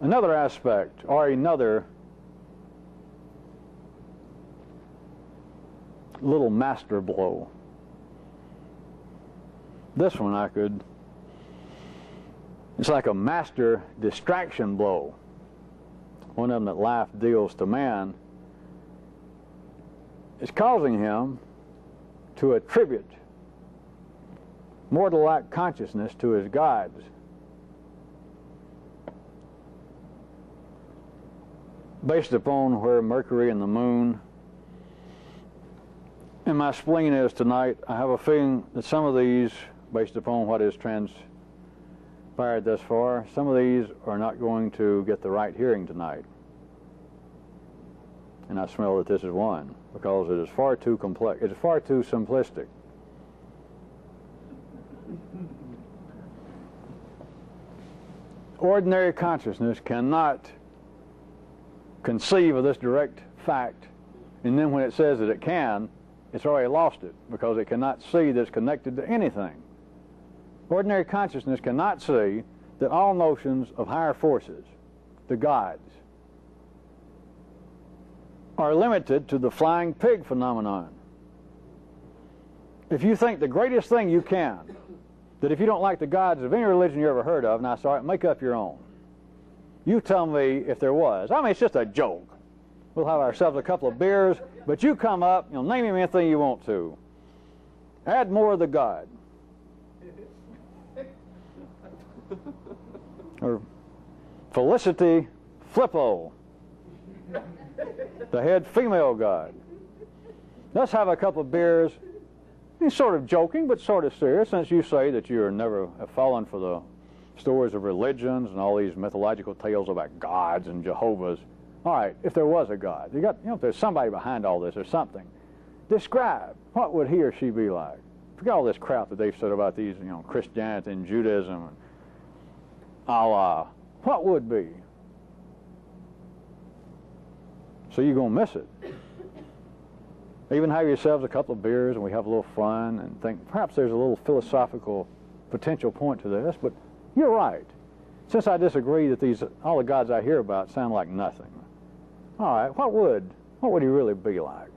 Another aspect, or another little master blow. This one it's like a master distraction blow. One of them that life deals to man is causing him to attribute mortal-like consciousness to his gods. Based upon where Mercury and the moon and my spleen is tonight, I have a feeling that some of these, based upon what has transpired thus far, some of these are not going to get the right hearing tonight. And I smell that this is one, because it is far too complex, it is far too simplistic. Ordinary consciousness cannot conceive of this direct fact, and then when it says that it can, it's already lost it, because it cannot see that it's connected to anything. Ordinary consciousness cannot see that all notions of higher forces, the gods, are limited to the flying pig phenomenon. If you think the greatest thing you can, that if you don't like the gods of any religion you ever heard of, now sorry, make up your own. You tell me if there was. I mean, it's just a joke. We'll have ourselves a couple of beers, but you come up, name him anything you want to. Add more of the God. or Felicity Flippo, the head female god. Let's have a couple of beers. He's sort of joking, but sort of serious, since you say that you are never have fallen for the stories of religions and all these mythological tales about gods and Jehovah's. All right, if there was a God, if there's somebody behind all this or something, describe what would he or she be like. Forget all this crap that they've said about these, Christianity and Judaism and Allah. What would be? So you're going to miss it. Even have yourselves a couple of beers and we have a little fun and think perhaps there's a little philosophical potential point to this, but you're right. Since I disagree that all the gods I hear about sound like nothing. All right, what would he really be like?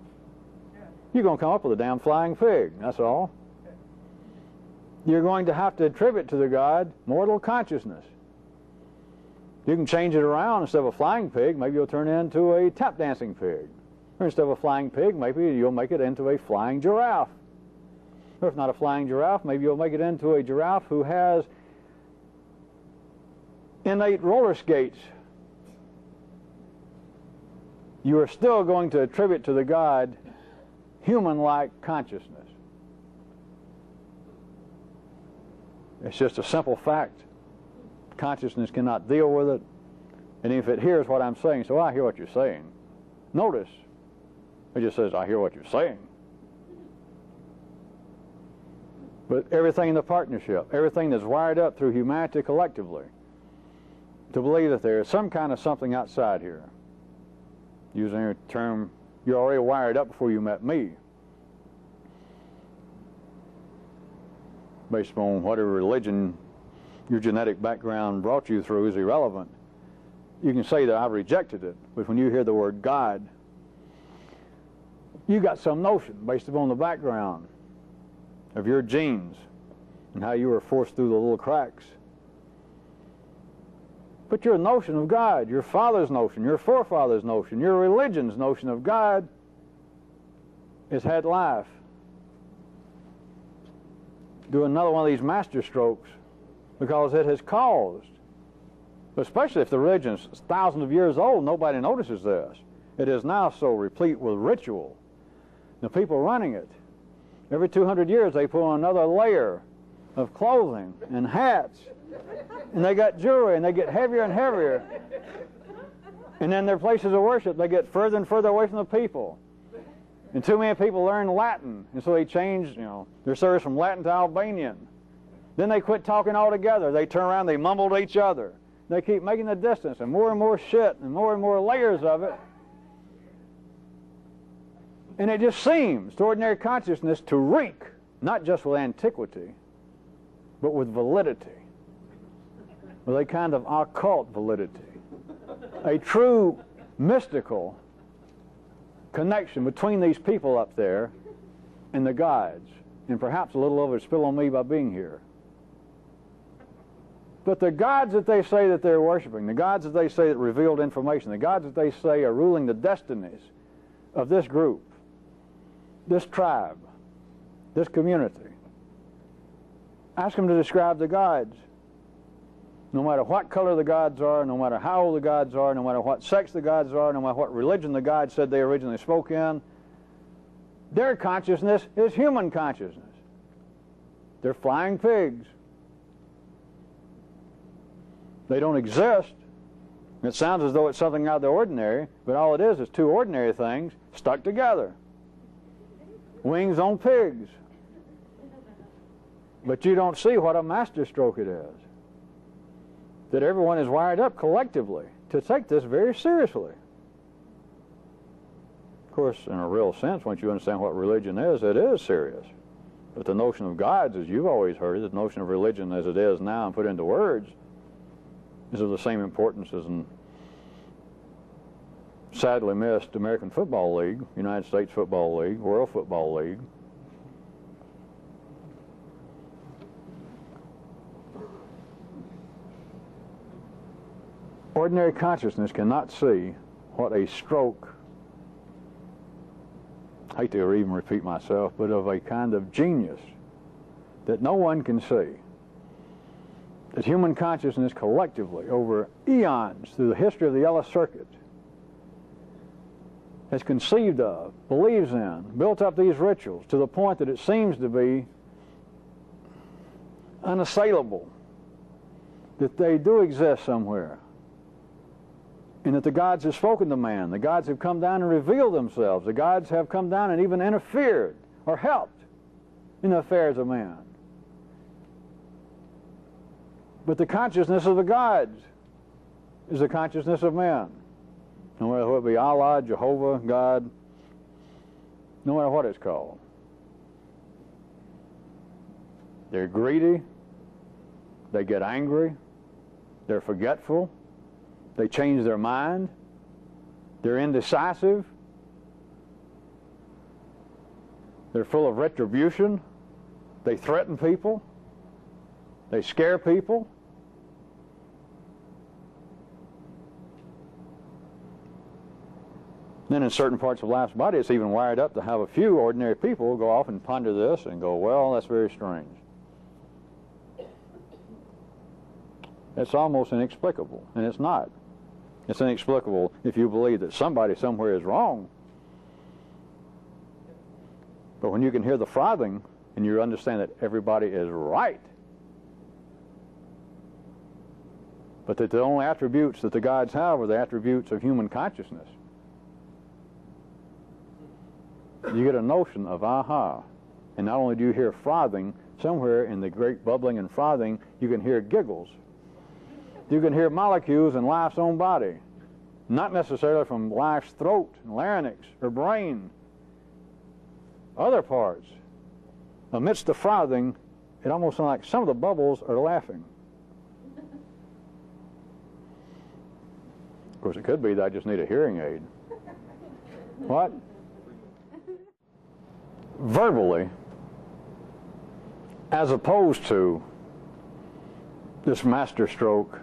You're going to come up with a damn flying pig, that's all. You're going to have to attribute to the god mortal consciousness. You can change it around. Instead of a flying pig, maybe you'll turn it into a tap dancing pig. Or instead of a flying pig, maybe you'll make it into a flying giraffe. Or if not a flying giraffe, maybe you'll make it into a giraffe who has innate roller skates. You are still going to attribute to the god human-like consciousness. It's just a simple fact. Consciousness cannot deal with it, and if it hears what I'm saying, so I hear what you're saying. Notice, it just says, I hear what you're saying. But everything in the partnership, everything that's wired up through humanity collectively, to believe that there is some kind of something outside here. Using a term, you're already wired up before you met me. Based upon whatever religion your genetic background brought you through is irrelevant. You can say that I've rejected it, but when you hear the word God, you got some notion based upon the background of your genes and how you were forced through the little cracks. But your notion of God, your father's notion, your forefather's notion, your religion's notion of God has had life. Do another one of these master strokes because it has caused, especially if the religion is thousands of years old, nobody notices this. It is now so replete with ritual. The people running it, every 200 years they put on another layer of clothing and hats, and they got jewelry, and they get heavier and heavier. And then their places of worship, they get further and further away from the people. And too many people learn Latin, and so they changed, their service from Latin to Albanian. Then they quit talking altogether. They turn around, they mumble to each other. They keep making the distance, and more shit, and more layers of it. And it just seems to ordinary consciousness to reek, not just with antiquity, but with validity, with a kind of occult validity, a true mystical connection between these people up there and the gods, and perhaps a little of it spill on me by being here. But the gods that they say that they're worshiping, the gods that they say that revealed information, the gods that they say are ruling the destinies of this group, this tribe, this community, ask them to describe the gods. No matter what color the gods are, no matter how old the gods are, no matter what sex the gods are, no matter what religion the gods said they originally spoke in, their consciousness is human consciousness. They're flying pigs. They don't exist. It sounds as though it's something out of the ordinary, but all it is two ordinary things stuck together. Wings on pigs. But you don't see what a masterstroke it is. That everyone is wired up collectively to take this very seriously. Of course, in a real sense, once you understand what religion is, it is serious. But the notion of gods, as you've always heard, the notion of religion as it is now and put into words, is of the same importance as in sadly missed American Football League, United States Football League, World Football League. Ordinary consciousness cannot see what a stroke, I hate to even repeat myself, but of a kind of genius that no one can see that human consciousness collectively over eons through the history of the yellow circuit has conceived of, believes in, built up these rituals to the point that it seems to be unassailable, that they do exist somewhere, and that the gods have spoken to man, the gods have come down and revealed themselves, the gods have come down and even interfered or helped in the affairs of man. But the consciousness of the gods is the consciousness of man. No matter what it be Allah, Jehovah, God, no matter what it's called. They're greedy, they get angry, they're forgetful, they change their mind, they're indecisive, they're full of retribution, they threaten people, they scare people. Then in certain parts of life's body, it's even wired up to have a few ordinary people go off and ponder this and go, well, that's very strange. It's almost inexplicable, and it's not. It's inexplicable if you believe that somebody somewhere is wrong. But when you can hear the frothing and you understand that everybody is right, but that the only attributes that the gods have are the attributes of human consciousness, you get a notion of aha. And not only do you hear frothing, somewhere in the great bubbling and frothing, you can hear giggles. You can hear molecules in life's own body, not necessarily from life's throat, larynx, or brain. Other parts. Amidst the frothing, it almost sounds like some of the bubbles are laughing. Of course, it could be that I just need a hearing aid. What? Verbally, as opposed to this master stroke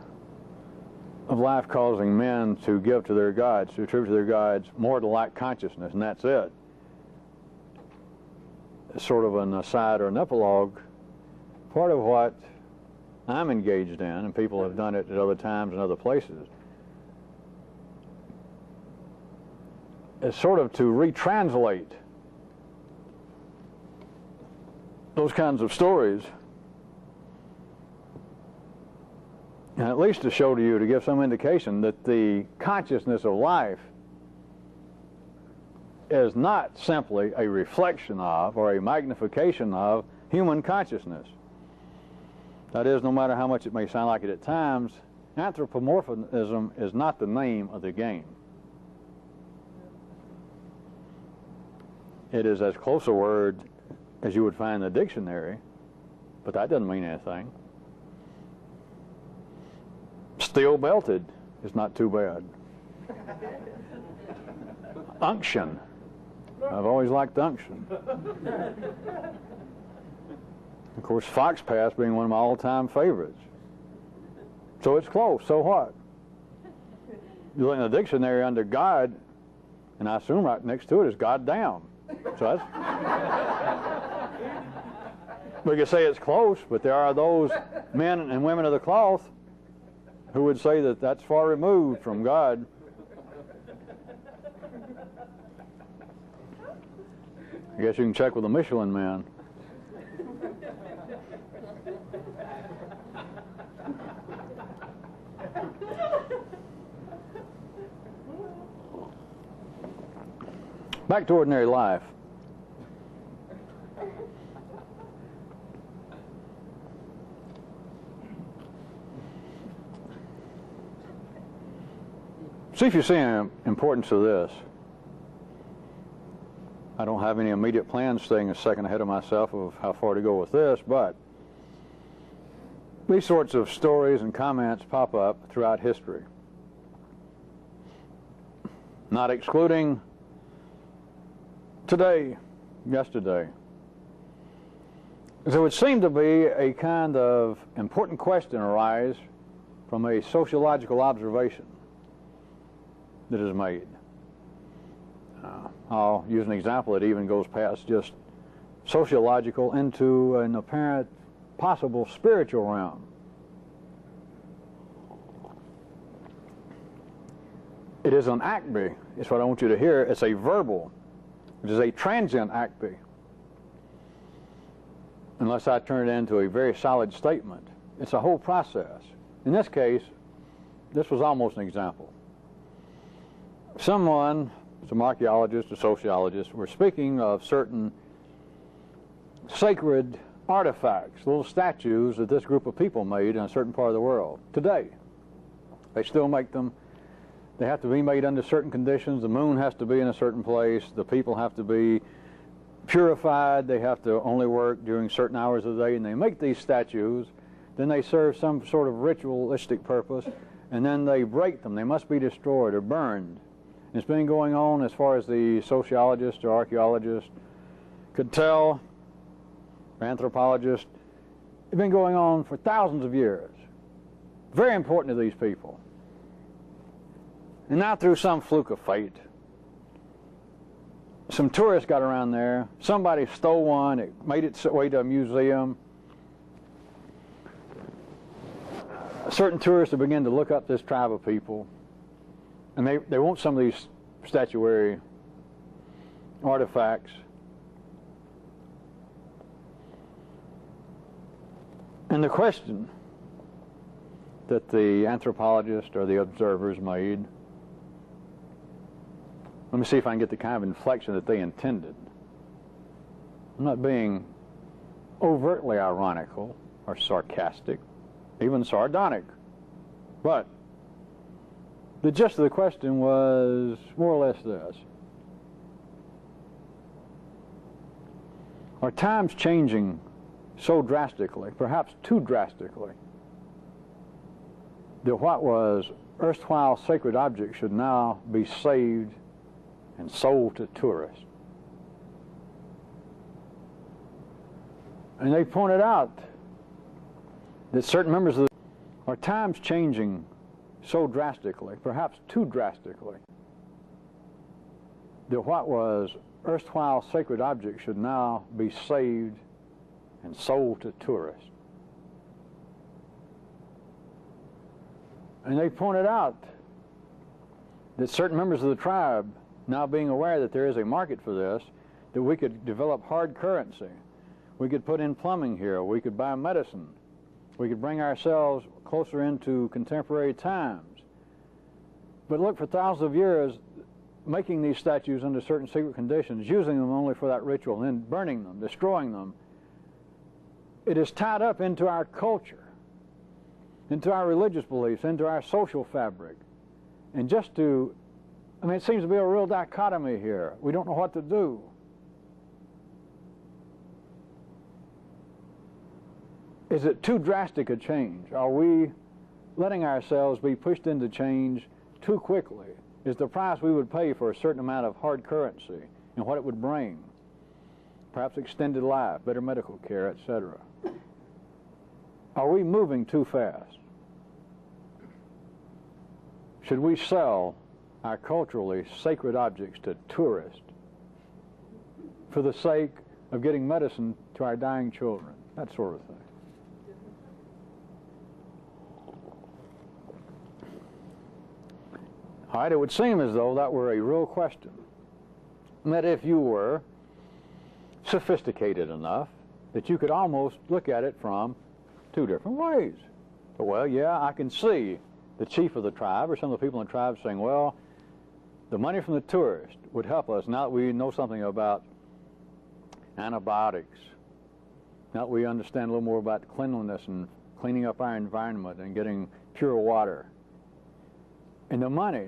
of life causing men to give to their gods, to attribute to their gods mortal-like consciousness, and that's it. It's sort of an aside or an epilogue. Part of what I'm engaged in, and people have done it at other times and other places, is sort of to retranslate those kinds of stories, and at least to show to you, to give some indication that the consciousness of life is not simply a reflection of or a magnification of human consciousness. That is, no matter how much it may sound like it at times, anthropomorphism is not the name of the game. It is as close a word as you would find in the dictionary, but that doesn't mean anything. Steel belted is not too bad. Unction. I've always liked unction. Of course, fox pass being one of my all-time favorites. So it's close, so what? You look in the dictionary under God, and I assume right next to it is goddamn. So that's... We could say it's close, but there are those men and women of the cloth who would say that that's far removed from God. I guess you can check with the Michelin Man. Back to ordinary life. See if you see any importance of this. I don't have any immediate plans, staying a second ahead of myself of how far to go with this, but these sorts of stories and comments pop up throughout history. Not excluding today, yesterday. There would seem to be a kind of important question arise from a sociological observation that is made. I'll use an example that even goes past just sociological into an apparent possible spiritual realm. It is an acme. It's what I want you to hear. It's a verbal. It is a transient acme. Unless I turn it into a very solid statement. It's a whole process. In this case, this was almost an example. Someone, some archaeologists or sociologists, were speaking of certain sacred artifacts, little statues that this group of people made in a certain part of the world. Today, they still make them. They have to be made under certain conditions. The moon has to be in a certain place. The people have to be purified. They have to only work during certain hours of the day. And they make these statues. Then they serve some sort of ritualistic purpose. And then they break them. They must be destroyed or burned. And it's been going on, as far as the sociologist or archaeologist could tell, or anthropologist, it's been going on for thousands of years. Very important to these people. And now, through some fluke of fate, some tourists got around there. Somebody stole one. It made its way to a museum. Certain tourists have begun to look up this tribe of people, and they want some of these statuary artifacts. And the question that the anthropologist or the observers made, let me see if I can get the kind of inflection that they intended. I'm not being overtly ironical or sarcastic, even sardonic. But the gist of the question was more or less this. Are times changing so drastically, perhaps too drastically, that what was erstwhile sacred objects should now be saved and sold to tourists? And they pointed out that certain members of are times changing so drastically, perhaps too drastically, that what was erstwhile sacred objects should now be saved and sold to tourists. And they pointed out that certain members of the tribe, now being aware that there is a market for this, that we could develop hard currency. We could put in plumbing here. We could buy medicine. We could bring ourselves closer into contemporary times. But look, for thousands of years, making these statues under certain secret conditions, using them only for that ritual, and then burning them, destroying them, it is tied up into our culture, into our religious beliefs, into our social fabric. And just to, I mean, it seems to be a real dichotomy here. We don't know what to do. Is it too drastic a change? Are we letting ourselves be pushed into change too quickly? Is the price we would pay for a certain amount of hard currency and what it would bring? Perhaps extended life, better medical care, etc. Are we moving too fast? Should we sell our culturally sacred objects to tourists for the sake of getting medicine to our dying children? That sort of thing. All right, it would seem as though that were a real question. And that if you were sophisticated enough that you could almost look at it from two different ways. But, well, yeah, I can see the chief of the tribe or some of the people in the tribe saying, well, the money from the tourist would help us now that we know something about antibiotics, now that we understand a little more about cleanliness and cleaning up our environment and getting pure water. And the money,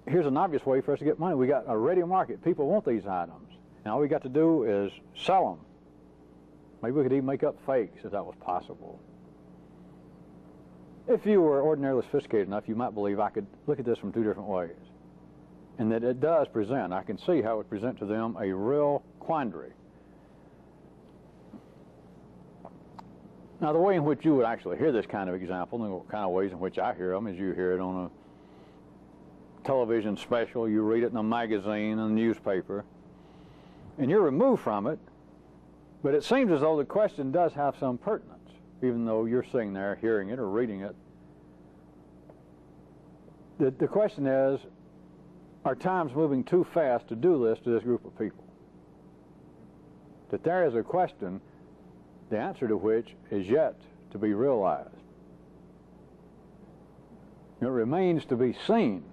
here's an obvious way for us to get money. We got a ready market. People want these items. And all we got to do is sell them. Maybe we could even make up fakes if that was possible. If you were ordinarily sophisticated enough, you might believe I could look at this from two different ways. And that it does present, I can see how it would present to them a real quandary. Now, the way in which you would actually hear this kind of example, and the kind of ways in which I hear them, is you hear it on a television special, you read it in a magazine, in a newspaper, and you're removed from it, but it seems as though the question does have some pertinence, even though you're sitting there hearing it or reading it. The question is, are times moving too fast to do this to this group of people? That there is a question, the answer to which is yet to be realized. It remains to be seen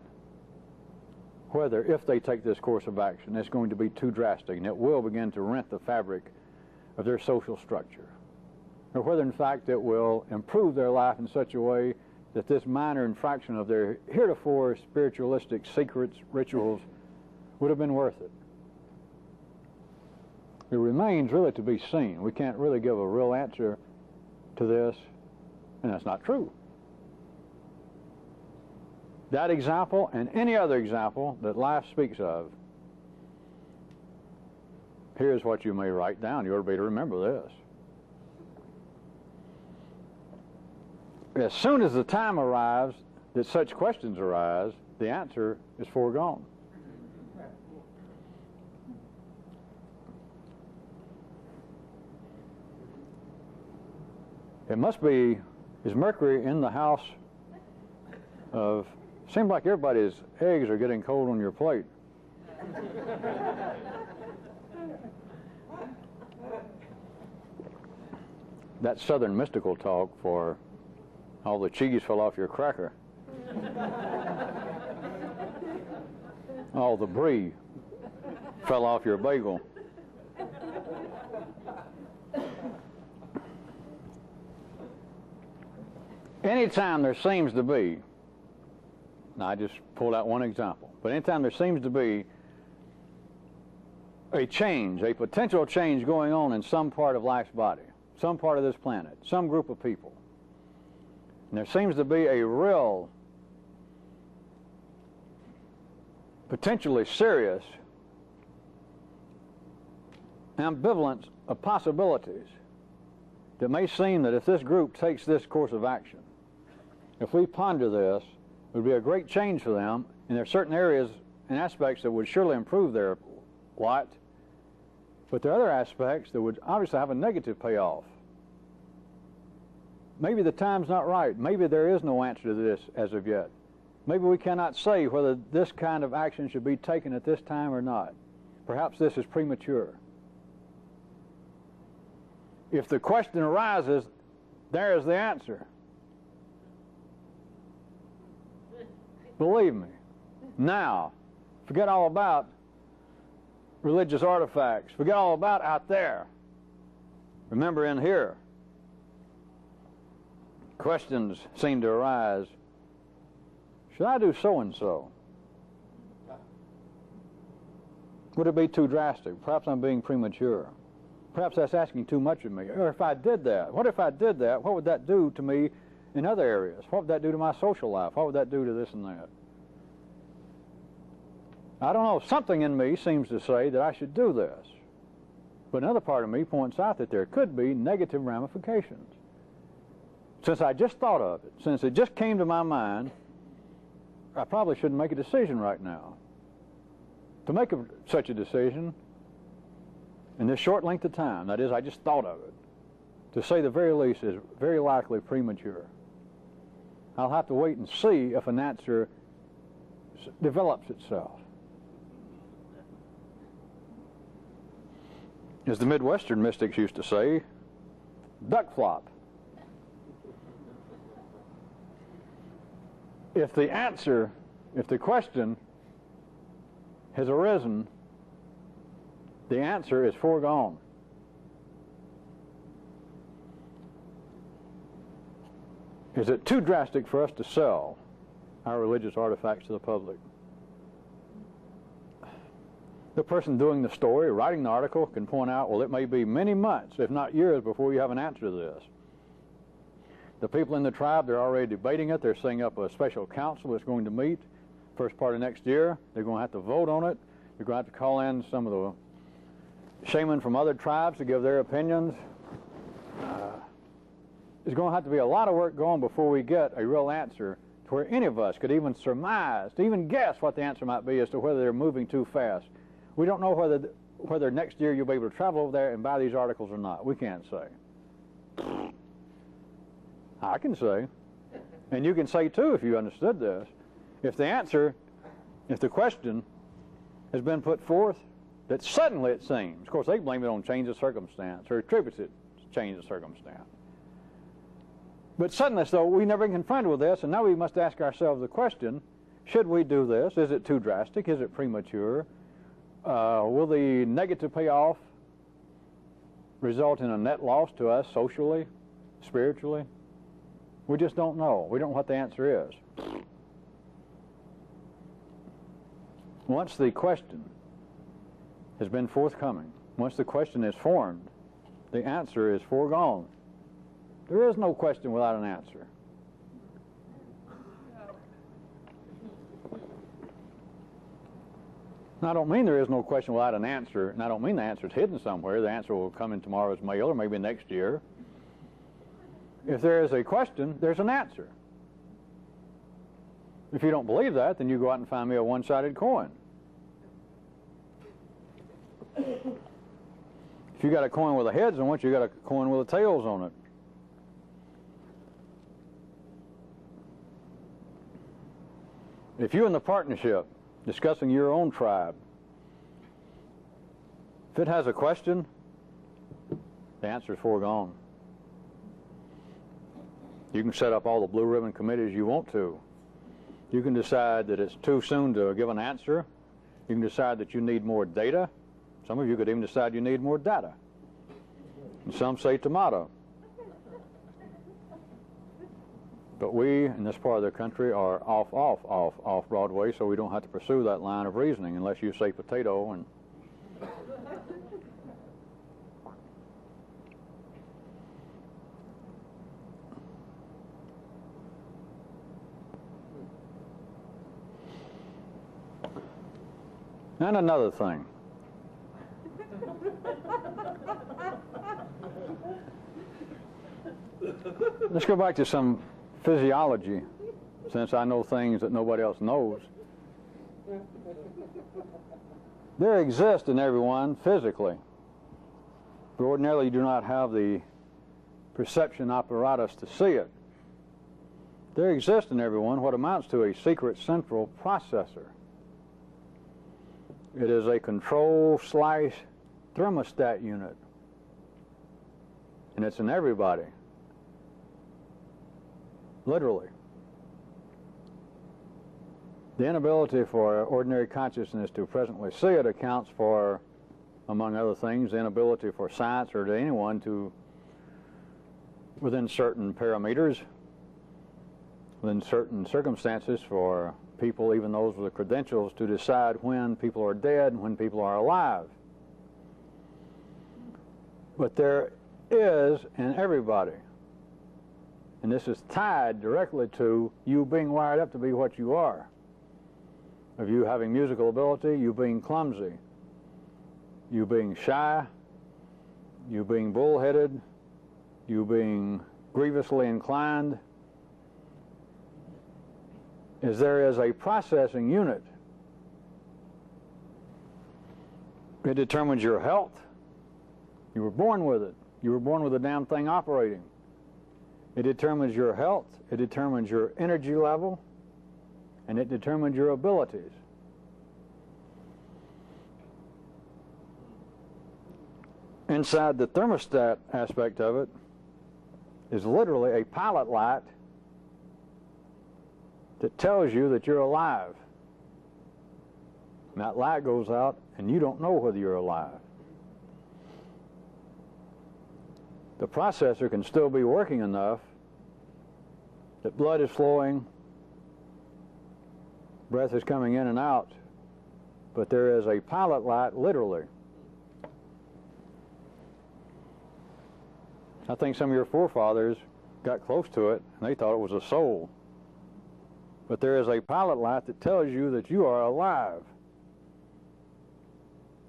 whether, if they take this course of action, it's going to be too drastic and it will begin to rent the fabric of their social structure, or whether in fact it will improve their life in such a way that this minor infraction of their heretofore spiritualistic secrets, rituals, would have been worth it. It remains really to be seen. We can't really give a real answer to this, and that's not true. That example and any other example that life speaks of, here's what you may write down. You ought to be able to remember this. As soon as the time arrives that such questions arise, the answer is foregone. It must be, is Mercury in the house of, seems like everybody's eggs are getting cold on your plate. That's Southern mystical talk for all the cheese fell off your cracker. All the brie fell off your bagel. Anytime there seems to be, now I just pulled out one example, but anytime there seems to be a change, a potential change going on in some part of life's body, some part of this planet, some group of people, and there seems to be a real, potentially serious ambivalence of possibilities that may seem that if this group takes this course of action, if we ponder this, it would be a great change for them, and there are certain areas and aspects that would surely improve their lot, but there are other aspects that would obviously have a negative payoff. Maybe the time's not right. Maybe there is no answer to this as of yet. Maybe we cannot say whether this kind of action should be taken at this time or not. Perhaps this is premature. If the question arises, there is the answer. Believe me. Now, forget all about religious artifacts. Forget all about out there. Remember in here. Questions seem to arise. Should I do so-and-so? Would it be too drastic? Perhaps I'm being premature. Perhaps that's asking too much of me. Or if I did that, what if I did that? What would that do to me in other areas? What would that do to my social life? What would that do to this and that? I don't know. Something in me seems to say that I should do this. But another part of me points out that there could be negative ramifications. Since I just thought of it, since it just came to my mind, I probably shouldn't make a decision right now. To make such a decision in this short length of time, that is, I just thought of it, to say the very least, is very likely premature. I'll have to wait and see if an answer develops itself. As the Midwestern mystics used to say, duck flop. If the answer, if the question has arisen, the answer is foregone. Is it too drastic for us to sell our religious artifacts to the public? The person doing the story, writing the article, can point out, well, it may be many months, if not years, before you have an answer to this. The people in the tribe, they're already debating it. They're setting up a special council that's going to meet first part of next year. They're going to have to vote on it. They're going to have to call in some of the shaman from other tribes to give their opinions. There's going to have to be a lot of work going before we get a real answer to where any of us could even surmise, to even guess what the answer might be as to whether they're moving too fast. We don't know whether next year you'll be able to travel over there and buy these articles or not. We can't say. I can say, and you can say too if you understood this, if the answer If the question has been put forth that suddenly it seems, of course they blame it on change of circumstance or attribute it to change of circumstance. But suddenly, so we never been confronted with this, and now we must ask ourselves the question, should we do this? Is it too drastic? Is it premature? Will the negative payoff result in a net loss to us socially, spiritually? We just don't know. We don't know what the answer is. Once the question has been forthcoming, once the question is formed, the answer is foregone. There is no question without an answer. Now, I don't mean there is no question without an answer, and I don't mean the answer is hidden somewhere. The answer will come in tomorrow's mail or maybe next year. If there is a question, there's an answer. If you don't believe that, then you go out and find me a one-sided coin. If you got a coin with the heads on it, you got a coin with the tails on it. If you in the partnership discussing your own tribe, if it has a question, the answer is foregone. You can set up all the blue ribbon committees you want to. You can decide that it's too soon to give an answer. You can decide that you need more data. Some of you could even decide you need more data. And some say tomato. But we, in this part of the country, are off Broadway, so we don't have to pursue that line of reasoning unless you say potato. And and another thing. Let's go back to some physiology, since I know things that nobody else knows. There exists in everyone physically, but ordinarily you do not have the perception apparatus to see it. There exists in everyone what amounts to a secret central processor. It is a control/thermostat unit, and it's in everybody. Literally. The inability for ordinary consciousness to presently see it accounts for, among other things, the inability for science or to anyone to, within certain parameters, within certain circumstances, for people, even those with the credentials, to decide when people are dead and when people are alive. But there is in everybody. And this is tied directly to you being wired up to be what you are. Of you having musical ability, you being clumsy, you being shy, you being bullheaded, you being grievously inclined. Is there is a processing unit. It determines your health. You were born with it. You were born with the damn thing operating. It determines your health, it determines your energy level, and it determines your abilities. Inside the thermostat aspect of it is literally a pilot light that tells you that you're alive. And that light goes out and you don't know whether you're alive. The processor can still be working enough that blood is flowing, breath is coming in and out, but there is a pilot light literally. I think some of your forefathers got close to it and they thought it was a soul. But there is a pilot light that tells you that you are alive.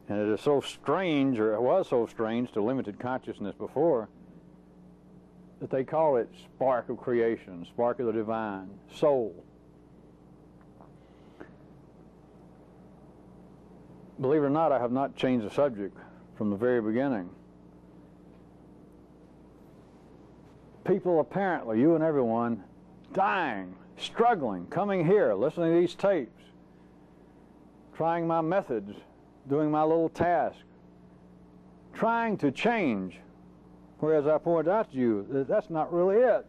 And it is so strange, or it was so strange to limited consciousness before, that they call it spark of creation, spark of the divine, soul. Believe it or not, I have not changed the subject from the very beginning. People apparently, you and everyone, dying, struggling, coming here, listening to these tapes, trying my methods, doing my little task, trying to change. Whereas I pointed out to you that that's not really it.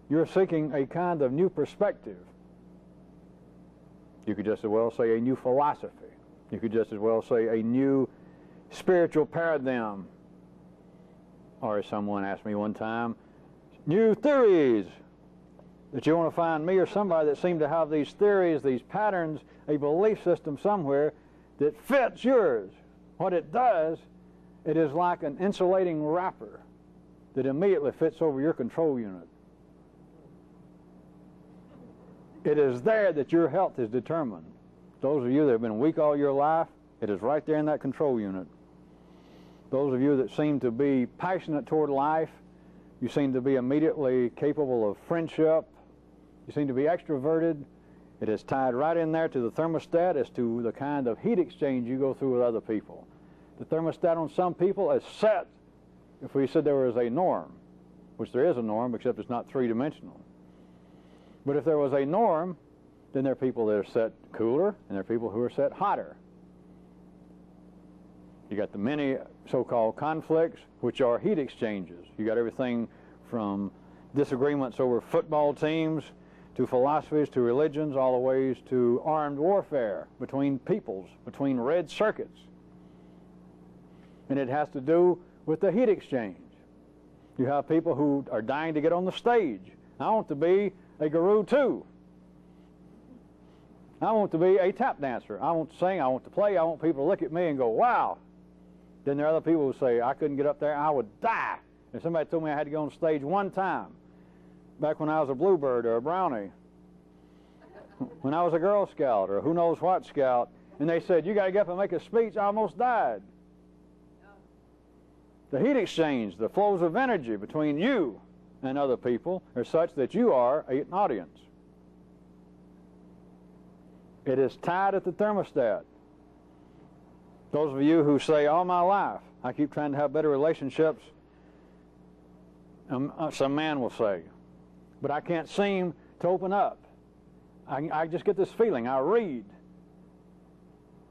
You're seeking a kind of new perspective. You could just as well say a new philosophy. You could just as well say a new spiritual paradigm. Or as someone asked me one time, new theories. That you want to find me or somebody that seemed to have these theories, these patterns, a belief system somewhere that fits yours. What it does, it is like an insulating wrapper that immediately fits over your control unit. It is there that your health is determined. Those of you that have been weak all your life, it is right there in that control unit. Those of you that seem to be passionate toward life, you seem to be immediately capable of friendship, you seem to be extroverted, it is tied right in there to the thermostat as to the kind of heat exchange you go through with other people. The thermostat on some people is set, if we said there was a norm, which there is a norm, except it's not three-dimensional. But if there was a norm, then there are people that are set cooler, and there are people who are set hotter. You got the many so-called conflicts, which are heat exchanges. You got everything from disagreements over football teams, to philosophies, to religions, all the ways to armed warfare between peoples, between red circuits. And it has to do with the heat exchange. You have people who are dying to get on the stage. I want to be a guru too. I want to be a tap dancer. I want to sing, I want to play, I want people to look at me and go, wow. Then there are other people who say, I couldn't get up there, I would die. And somebody told me I had to go on stage one time, back when I was a bluebird or a brownie, when I was a Girl Scout or who knows what scout, and they said, you got to get up and make a speech, I almost died. The heat exchange, the flows of energy between you and other people are such that you are an audience. It is tied at the thermostat. Those of you who say, all my life, I keep trying to have better relationships, some man will say, but I can't seem to open up. I just get this feeling. I read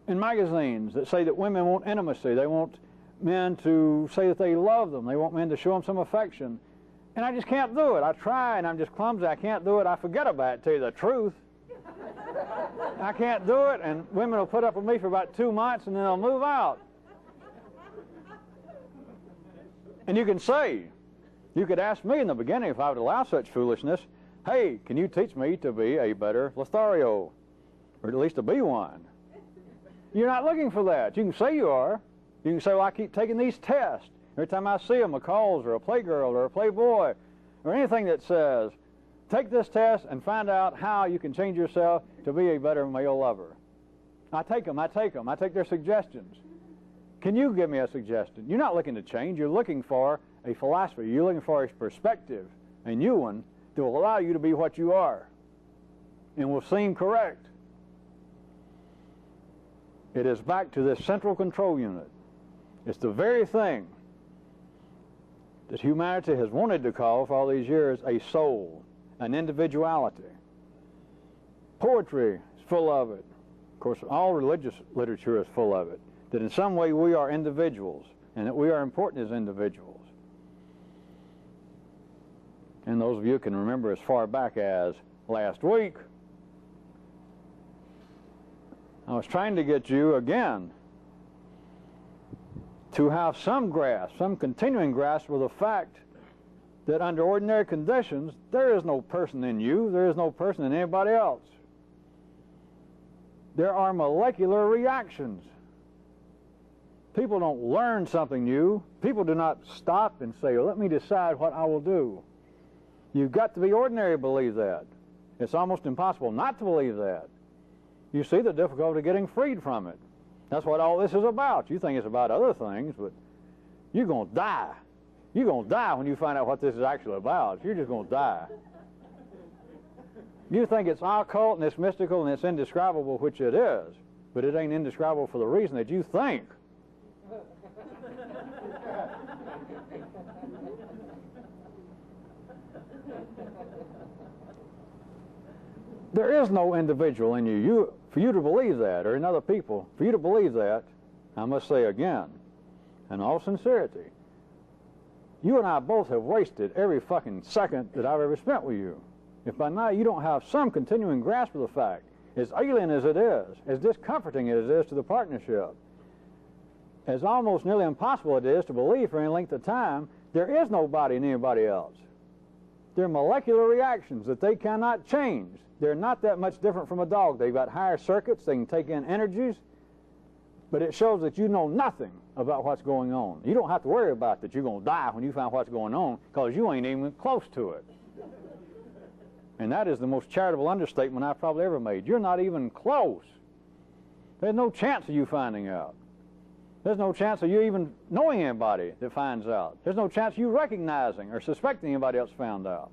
in magazines that say that women want intimacy. They want men to say that they love them. They want men to show them some affection. And I just can't do it. I try, and I'm just clumsy. I can't do it. I forget about it, to tell you the truth. I can't do it, and women will put up with me for about 2 months, and then they'll move out. And you can say, you could ask me in the beginning if I would allow such foolishness, hey, can you teach me to be a better Lothario, or at least to be one? You're not looking for that. You can say you are. You can say, well, I keep taking these tests. Every time I see a McCall's or a Playgirl or a Playboy or anything that says, take this test and find out how you can change yourself to be a better male lover. I take them. I take their suggestions. Can you give me a suggestion? You're not looking to change. You're looking for a philosophy. You're looking for a perspective, a new one, that will allow you to be what you are and will seem correct. It is back to this central control unit. It's the very thing that humanity has wanted to call for all these years a soul, an individuality. Poetry is full of it. Of course, all religious literature is full of it. That in some way we are individuals and that we are important as individuals. And those of you can remember as far back as last week, I was trying to get you again to have some grasp, some continuing grasp of the fact that under ordinary conditions, there is no person in you, there is no person in anybody else. There are molecular reactions. People don't learn something new. People do not stop and say, well, let me decide what I will do. You've got to be ordinary to believe that. It's almost impossible not to believe that. You see the difficulty getting freed from it. That's what all this is about. You think it's about other things, but you're going to die. You're going to die when you find out what this is actually about. You're just going to die. You think it's occult and it's mystical and it's indescribable, which it is, but it ain't indescribable for the reason that you think. There is no individual in you. For you to believe that, or in other people, for you to believe that, I must say again, in all sincerity, you and I both have wasted every fucking second that I've ever spent with you. If by now you don't have some continuing grasp of the fact, as alien as it is, as discomforting as it is to the partnership, as almost nearly impossible it is to believe for any length of time, there is nobody and anybody else. They're molecular reactions that they cannot change. They're not that much different from a dog. They've got higher circuits, they can take in energies, but it shows that you know nothing about what's going on. You don't have to worry about that you're going to die when you find what's going on, because you ain't even close to it. And that is the most charitable understatement I've probably ever made. You're not even close. There's no chance of you finding out. There's no chance of you even knowing anybody that finds out. There's no chance of you recognizing or suspecting anybody else found out.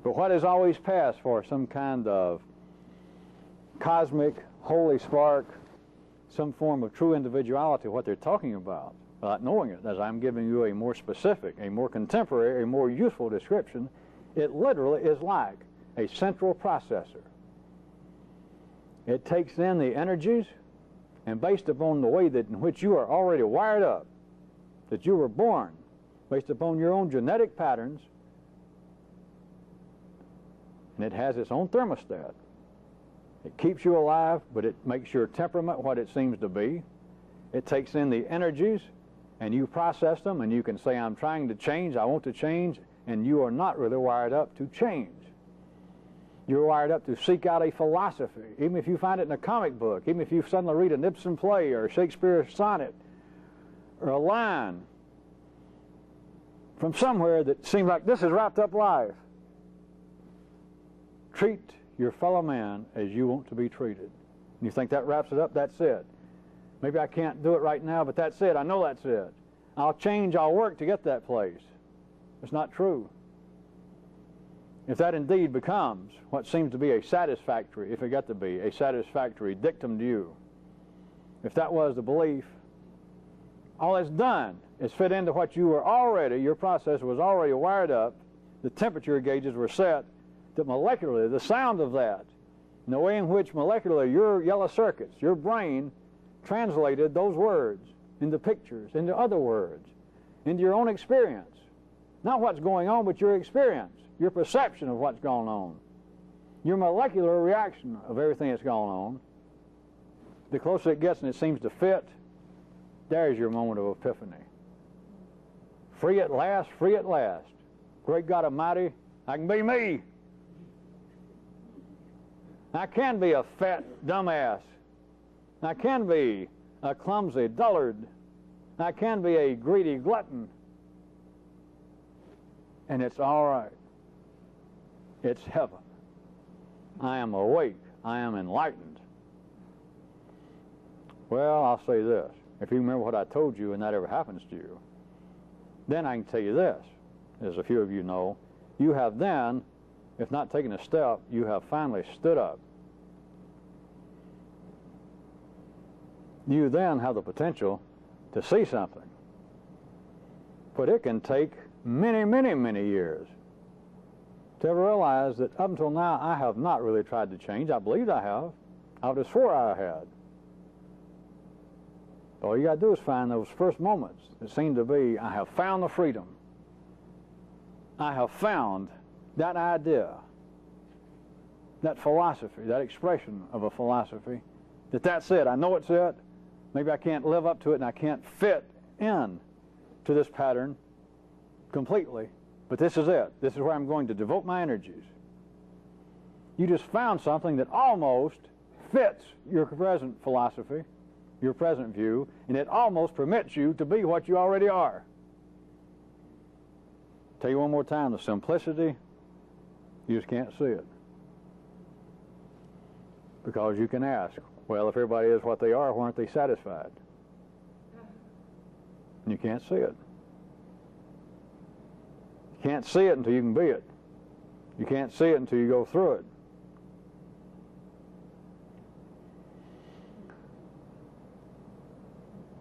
But what has always passed for some kind of cosmic, holy spark, some form of true individuality, what they're talking about, without knowing it, as I'm giving you a more specific, a more contemporary, a more useful description, it literally is like a central processor. It takes in the energies, and based upon the way that in which you are already wired up, that you were born, based upon your own genetic patterns, and it has its own thermostat. It keeps you alive, but it makes your temperament what it seems to be. It takes in the energies, and you process them, and you can say, I'm trying to change, I want to change, and you are not really wired up to change. You're wired up to seek out a philosophy, even if you find it in a comic book, even if you suddenly read an Ibsen play or a Shakespeare sonnet or a line from somewhere that seems like this is wrapped up life. Treat your fellow man as you want to be treated. And you think that wraps it up? That's it. Maybe I can't do it right now, but that's it. I know that's it. I'll change, I'll work to get that place. It's not true. If that indeed becomes what seems to be a satisfactory, if it got to be, a satisfactory dictum to you, if that was the belief, all it's done is fit into what you were already, your processor was already wired up, the temperature gauges were set, that molecularly, the sound of that, and the way in which molecularly your yellow circuits, your brain, translated those words into pictures, into other words, into your own experience. Not what's going on, but your experience, your perception of what's going on, your molecular reaction of everything that's going on. The closer it gets and it seems to fit, there's your moment of epiphany. Free at last, free at last. Great God Almighty, I can be me. I can be a fat dumbass. I can be a clumsy dullard. I can be a greedy glutton. And it's all right. It's heaven. I am awake. I am enlightened. Well, I'll say this. If you remember what I told you and that ever happens to you, then I can tell you this, as a few of you know, you have then, if not taken a step, you have finally stood up. You then have the potential to see something. But it can take many, many, many years to realize that up until now I have not really tried to change. I believed I have. I would have swore I had. All you got to do is find those first moments that seem to be, I have found the freedom. I have found that idea, that philosophy, that expression of a philosophy, that's it. I know it's it. Maybe I can't live up to it and I can't fit in to this pattern completely, but this is it. This is where I'm going to devote my energies. You just found something that almost fits your present philosophy, your present view, and it almost permits you to be what you already are. Tell you one more time, the simplicity, you just can't see it. Because you can ask, well, if everybody is what they are, why aren't they satisfied? And you can't see it. You can't see it until you can be it. You can't see it until you go through it.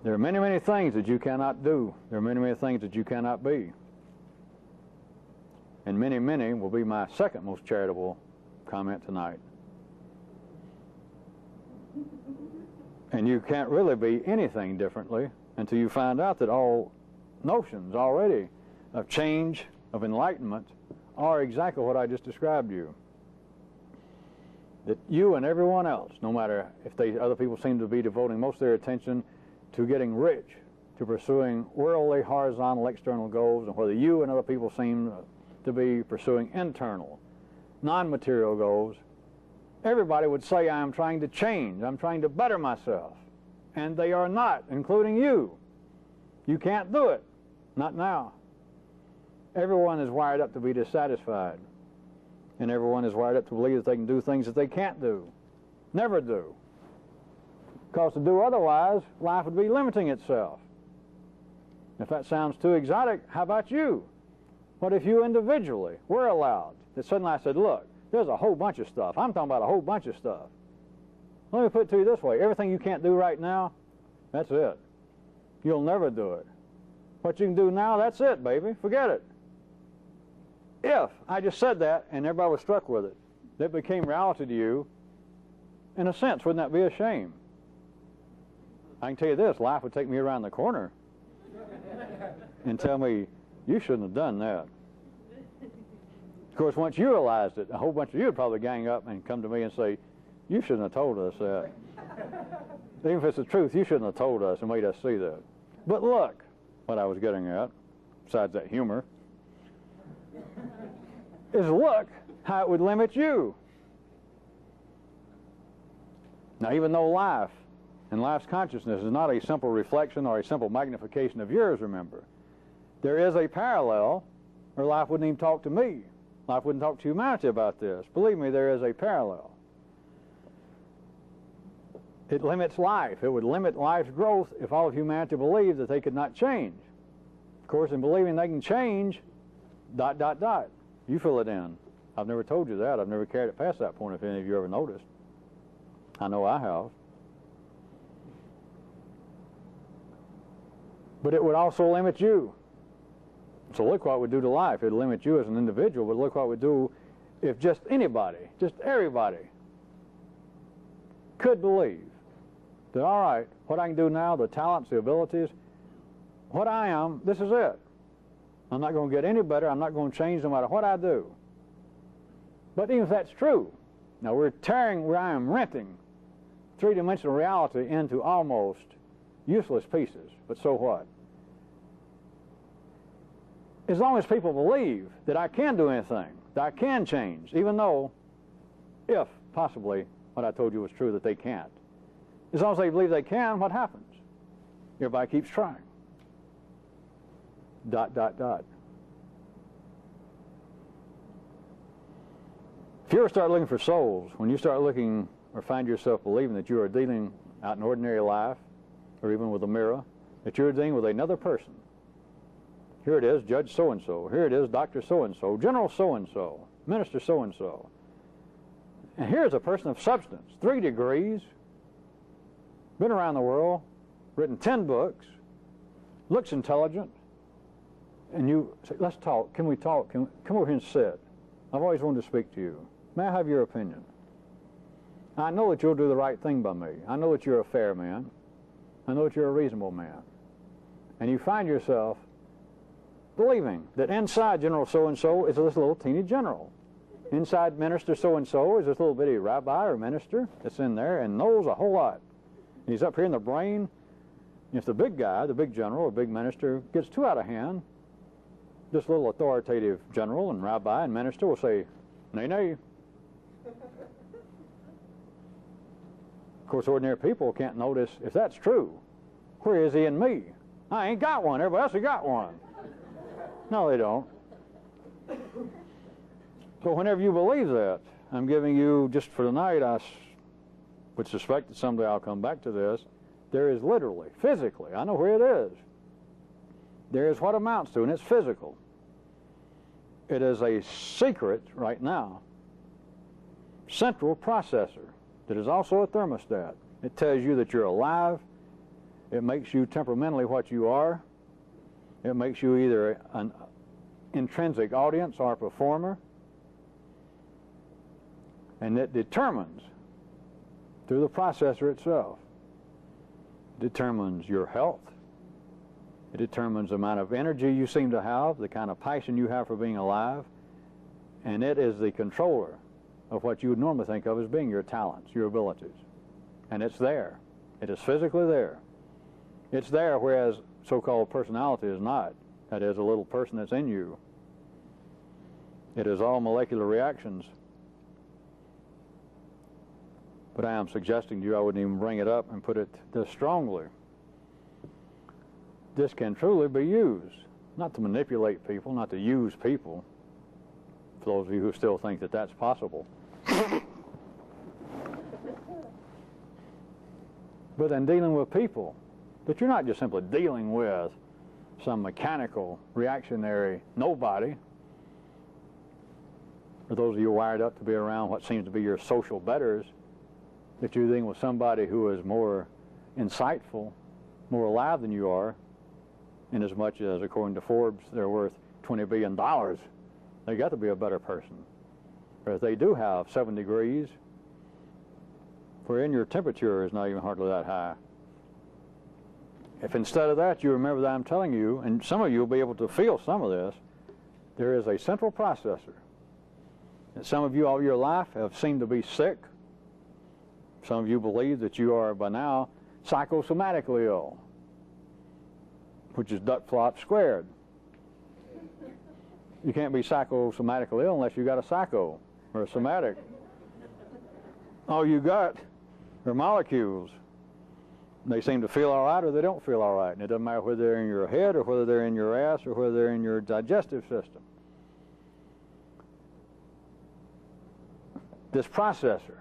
There are many, many things that you cannot do. There are many, many things that you cannot be. and many, many will be my second most charitable comment tonight. And you can't really be anything differently until you find out that all notions already of change, of enlightenment, are exactly what I just described to you. That you and everyone else, no matter if other people seem to be devoting most of their attention to getting rich, to pursuing worldly, horizontal, external goals, and whether you and other people seem to be pursuing internal, non-material goals, everybody would say, I am trying to change, I'm trying to better myself. And they are not, including you. You can't do it. Not now. Everyone is wired up to be dissatisfied. And everyone is wired up to believe that they can do things that they can't do. Never do. Because to do otherwise, life would be limiting itself. If that sounds too exotic, how about you? What if you individually were allowed? That suddenly I said, look, there's a whole bunch of stuff. I'm talking about a whole bunch of stuff. Let me put it to you this way. Everything you can't do right now, that's it. You'll never do it. What you can do now, that's it, baby. Forget it. If I just said that and everybody was struck with it, that became reality to you, in a sense, wouldn't that be a shame? I can tell you this, life would take me around the corner and tell me, you shouldn't have done that. Of course, once you realized it, a whole bunch of you would probably gang up and come to me and say, you shouldn't have told us that. Even if it's the truth, you shouldn't have told us and made us see that. But look, what I was getting at, besides that humor, is look how it would limit you. Now, even though life and life's consciousness is not a simple reflection or a simple magnification of yours, remember, there is a parallel, or life wouldn't even talk to me. Life wouldn't talk to humanity about this. Believe me, there is a parallel. It limits life. It would limit life's growth if all of humanity believed that they could not change. Of course, in believing they can change, ... You fill it in. I've never told you that. I've never carried it past that point, if any of you ever noticed. I know I have. But it would also limit you. So look what it would do to life. It would limit you as an individual, but look what it would do if just anybody, just everybody, could believe that, all right, what I can do now, the talents, the abilities, what I am, this is it. I'm not going to get any better. I'm not going to change no matter what I do. But even if that's true, now we're tearing, where I am renting three-dimensional reality into almost useless pieces, but so what? As long as people believe that I can do anything, that I can change, even though, if possibly what I told you was true, that they can't. As long as they believe they can, what happens? Everybody keeps trying. ... If you ever start looking for souls, when you start looking or find yourself believing that you are dealing out in ordinary life, or even with a mirror, that you're dealing with another person. Here it is, Judge so-and-so. Here it is, Doctor so-and-so, General so-and-so, Minister so-and-so. And here's a person of substance, 3 degrees, been around the world, written 10 books, looks intelligent, and you say, let's talk. Can we talk? Come over here and sit. I've always wanted to speak to you. May I have your opinion? I know that you'll do the right thing by me. I know that you're a fair man. I know that you're a reasonable man. And you find yourself believing that inside General so-and-so is this little teeny general. Inside Minister so-and-so is this little bitty rabbi or minister that's in there and knows a whole lot. And he's up here in the brain. If the big guy, the big general or big minister, gets too out of hand, this little authoritative general and rabbi and minister will say, nay, nay. Of course, ordinary people can't notice if that's true. Where is he in me? I ain't got one. Everybody else has got one. No, they don't. So whenever you believe that, I'm giving you, just for tonight, I would suspect that someday I'll come back to this, there is literally, physically, I know where it is. There is what amounts to, and it's physical. It is a secret, right now, central processor that is also a thermostat. It tells you that you're alive. It makes you temperamentally what you are. It makes you either an intrinsic audience or performer, and it determines, through the processor itself, determines your health. It determines the amount of energy you seem to have, the kind of passion you have for being alive, and it is the controller of what you would normally think of as being your talents, your abilities. And it's there. It is physically there. It's there, whereas so-called personality is not. That is a little person that's in you. It is all molecular reactions. But I am suggesting to you I wouldn't even bring it up and put it this strongly. This can truly be used, not to manipulate people, not to use people, for those of you who still think that that's possible. But in dealing with people, that you're not just simply dealing with some mechanical, reactionary nobody, or those of you wired up to be around what seems to be your social betters, that you're dealing with somebody who is more insightful, more alive than you are, in as much as, according to Forbes, they're worth $20 billion. They got to be a better person. Or if they do have 7 degrees, wherein your temperature is not even hardly that high. If instead of that you remember that I'm telling you, and some of you will be able to feel some of this, there is a central processor. And some of you all your life have seemed to be sick. Some of you believe that you are by now psychosomatically ill, which is duck flop squared. You can't be psychosomatically ill unless you got a psycho or a somatic. All you got are molecules. They seem to feel all right or they don't feel all right. And it doesn't matter whether they're in your head or whether they're in your ass or whether they're in your digestive system. This processor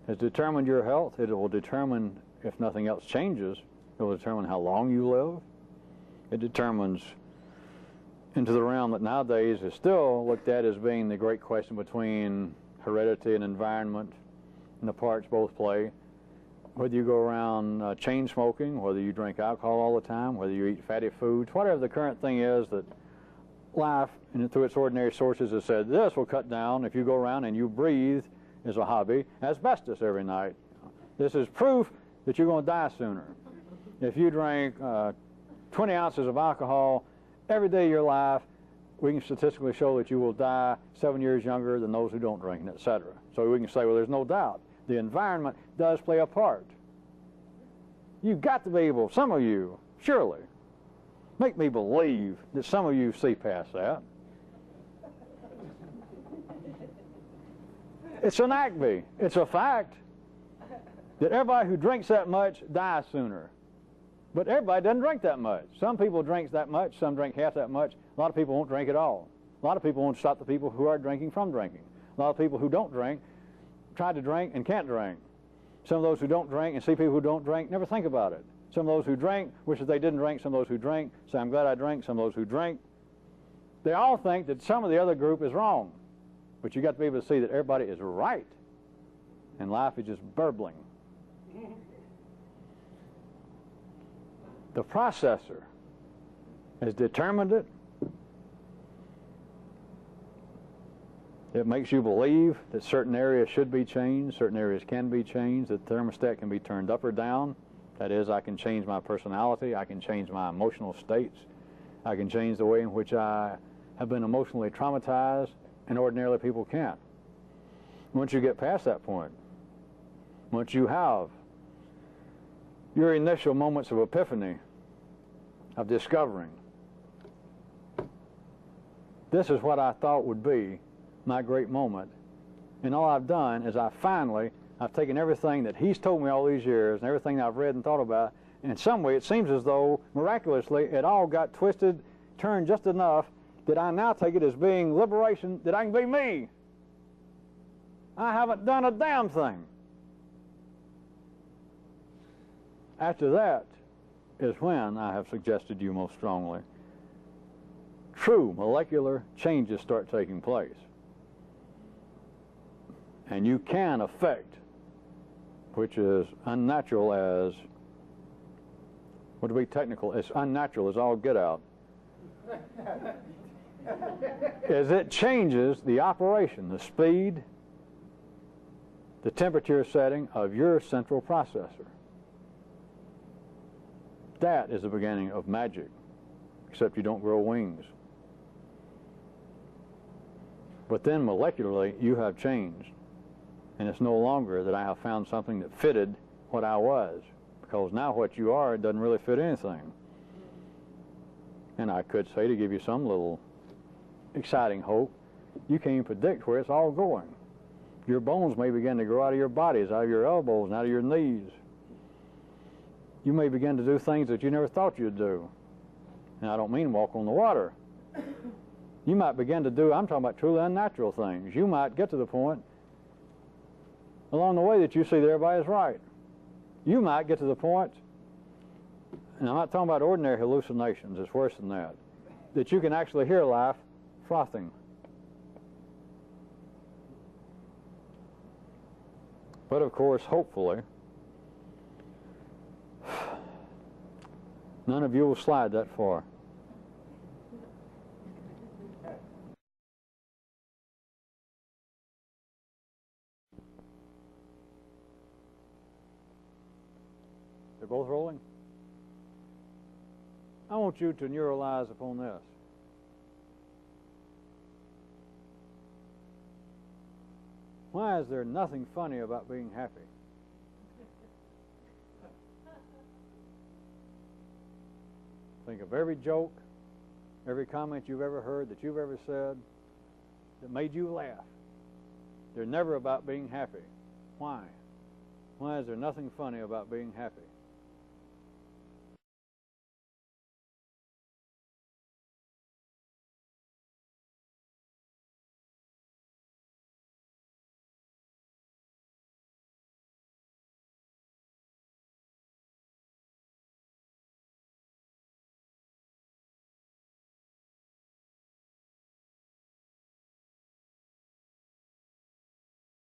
has determined your health. It will determine, if nothing else changes, it will determine how long you live. It determines, into the realm that nowadays is still looked at as being the great question between heredity and environment, and the parts both play. Whether you go around chain smoking, whether you drink alcohol all the time, whether you eat fatty foods, whatever the current thing is that life, and through its ordinary sources, has said this will cut down if you go around and you breathe, as a hobby, asbestos every night. This is proof that you're going to die sooner. If you drink 20 ounces of alcohol every day of your life, we can statistically show that you will die 7 years younger than those who don't drink, and etc. So we can say, well, there's no doubt. The environment does play a part. You've got to be able, some of you, surely, make me believe that some of you see past that. It's an acme. It's a fact that everybody who drinks that much dies sooner. But everybody doesn't drink that much. Some people drink that much, some drink half that much. A lot of people won't drink at all. A lot of people won't stop the people who are drinking from drinking. A lot of people who don't drink try to drink and can't drink. Some of those who don't drink and see people who don't drink never think about it. Some of those who drink wish that they didn't drink. Some of those who drink say, I'm glad I drank. Some of those who drink, they all think that some of the other group is wrong. But you got to be able to see that everybody is right. And life is just burbling. The processor has determined it. It makes you believe that certain areas should be changed, certain areas can be changed, that the thermostat can be turned up or down. That is, I can change my personality, I can change my emotional states, I can change the way in which I have been emotionally traumatized, and ordinarily people can't. Once you get past that point, once you have your initial moments of epiphany, of discovering, this is what I thought would be my great moment, and all I've done is I've taken everything that he's told me all these years and everything I've read and thought about, and in some way it seems as though miraculously it all got twisted, turned just enough that I now take it as being liberation, that I can be me. I haven't done a damn thing. After that is when I have suggested to you most strongly, true molecular changes start taking place. And you can affect, which is unnatural as, well, to be technical, it's unnatural as all get out. is it changes the operation, the speed, the temperature setting of your central processor. That is the beginning of magic, except you don't grow wings. But then molecularly, you have changed. And it's no longer that I have found something that fitted what I was, because now what you are doesn't really fit anything. And I could say, to give you some little exciting hope, you can't even predict where it's all going. Your bones may begin to grow out of your bodies, out of your elbows, and out of your knees. You may begin to do things that you never thought you'd do. And I don't mean walk on the water. You might begin to do, I'm talking about truly unnatural things. You might get to the point along the way that you see that everybody's right. You might get to the point, and I'm not talking about ordinary hallucinations, it's worse than that you can actually hear life frothing. But of course, hopefully, none of you will slide that far. They're both rolling? I want you to neuralize upon this. Why is there nothing funny about being happy? Think of every joke, every comment you've ever heard, that you've ever said, that made you laugh. They're never about being happy. Why? Why is there nothing funny about being happy?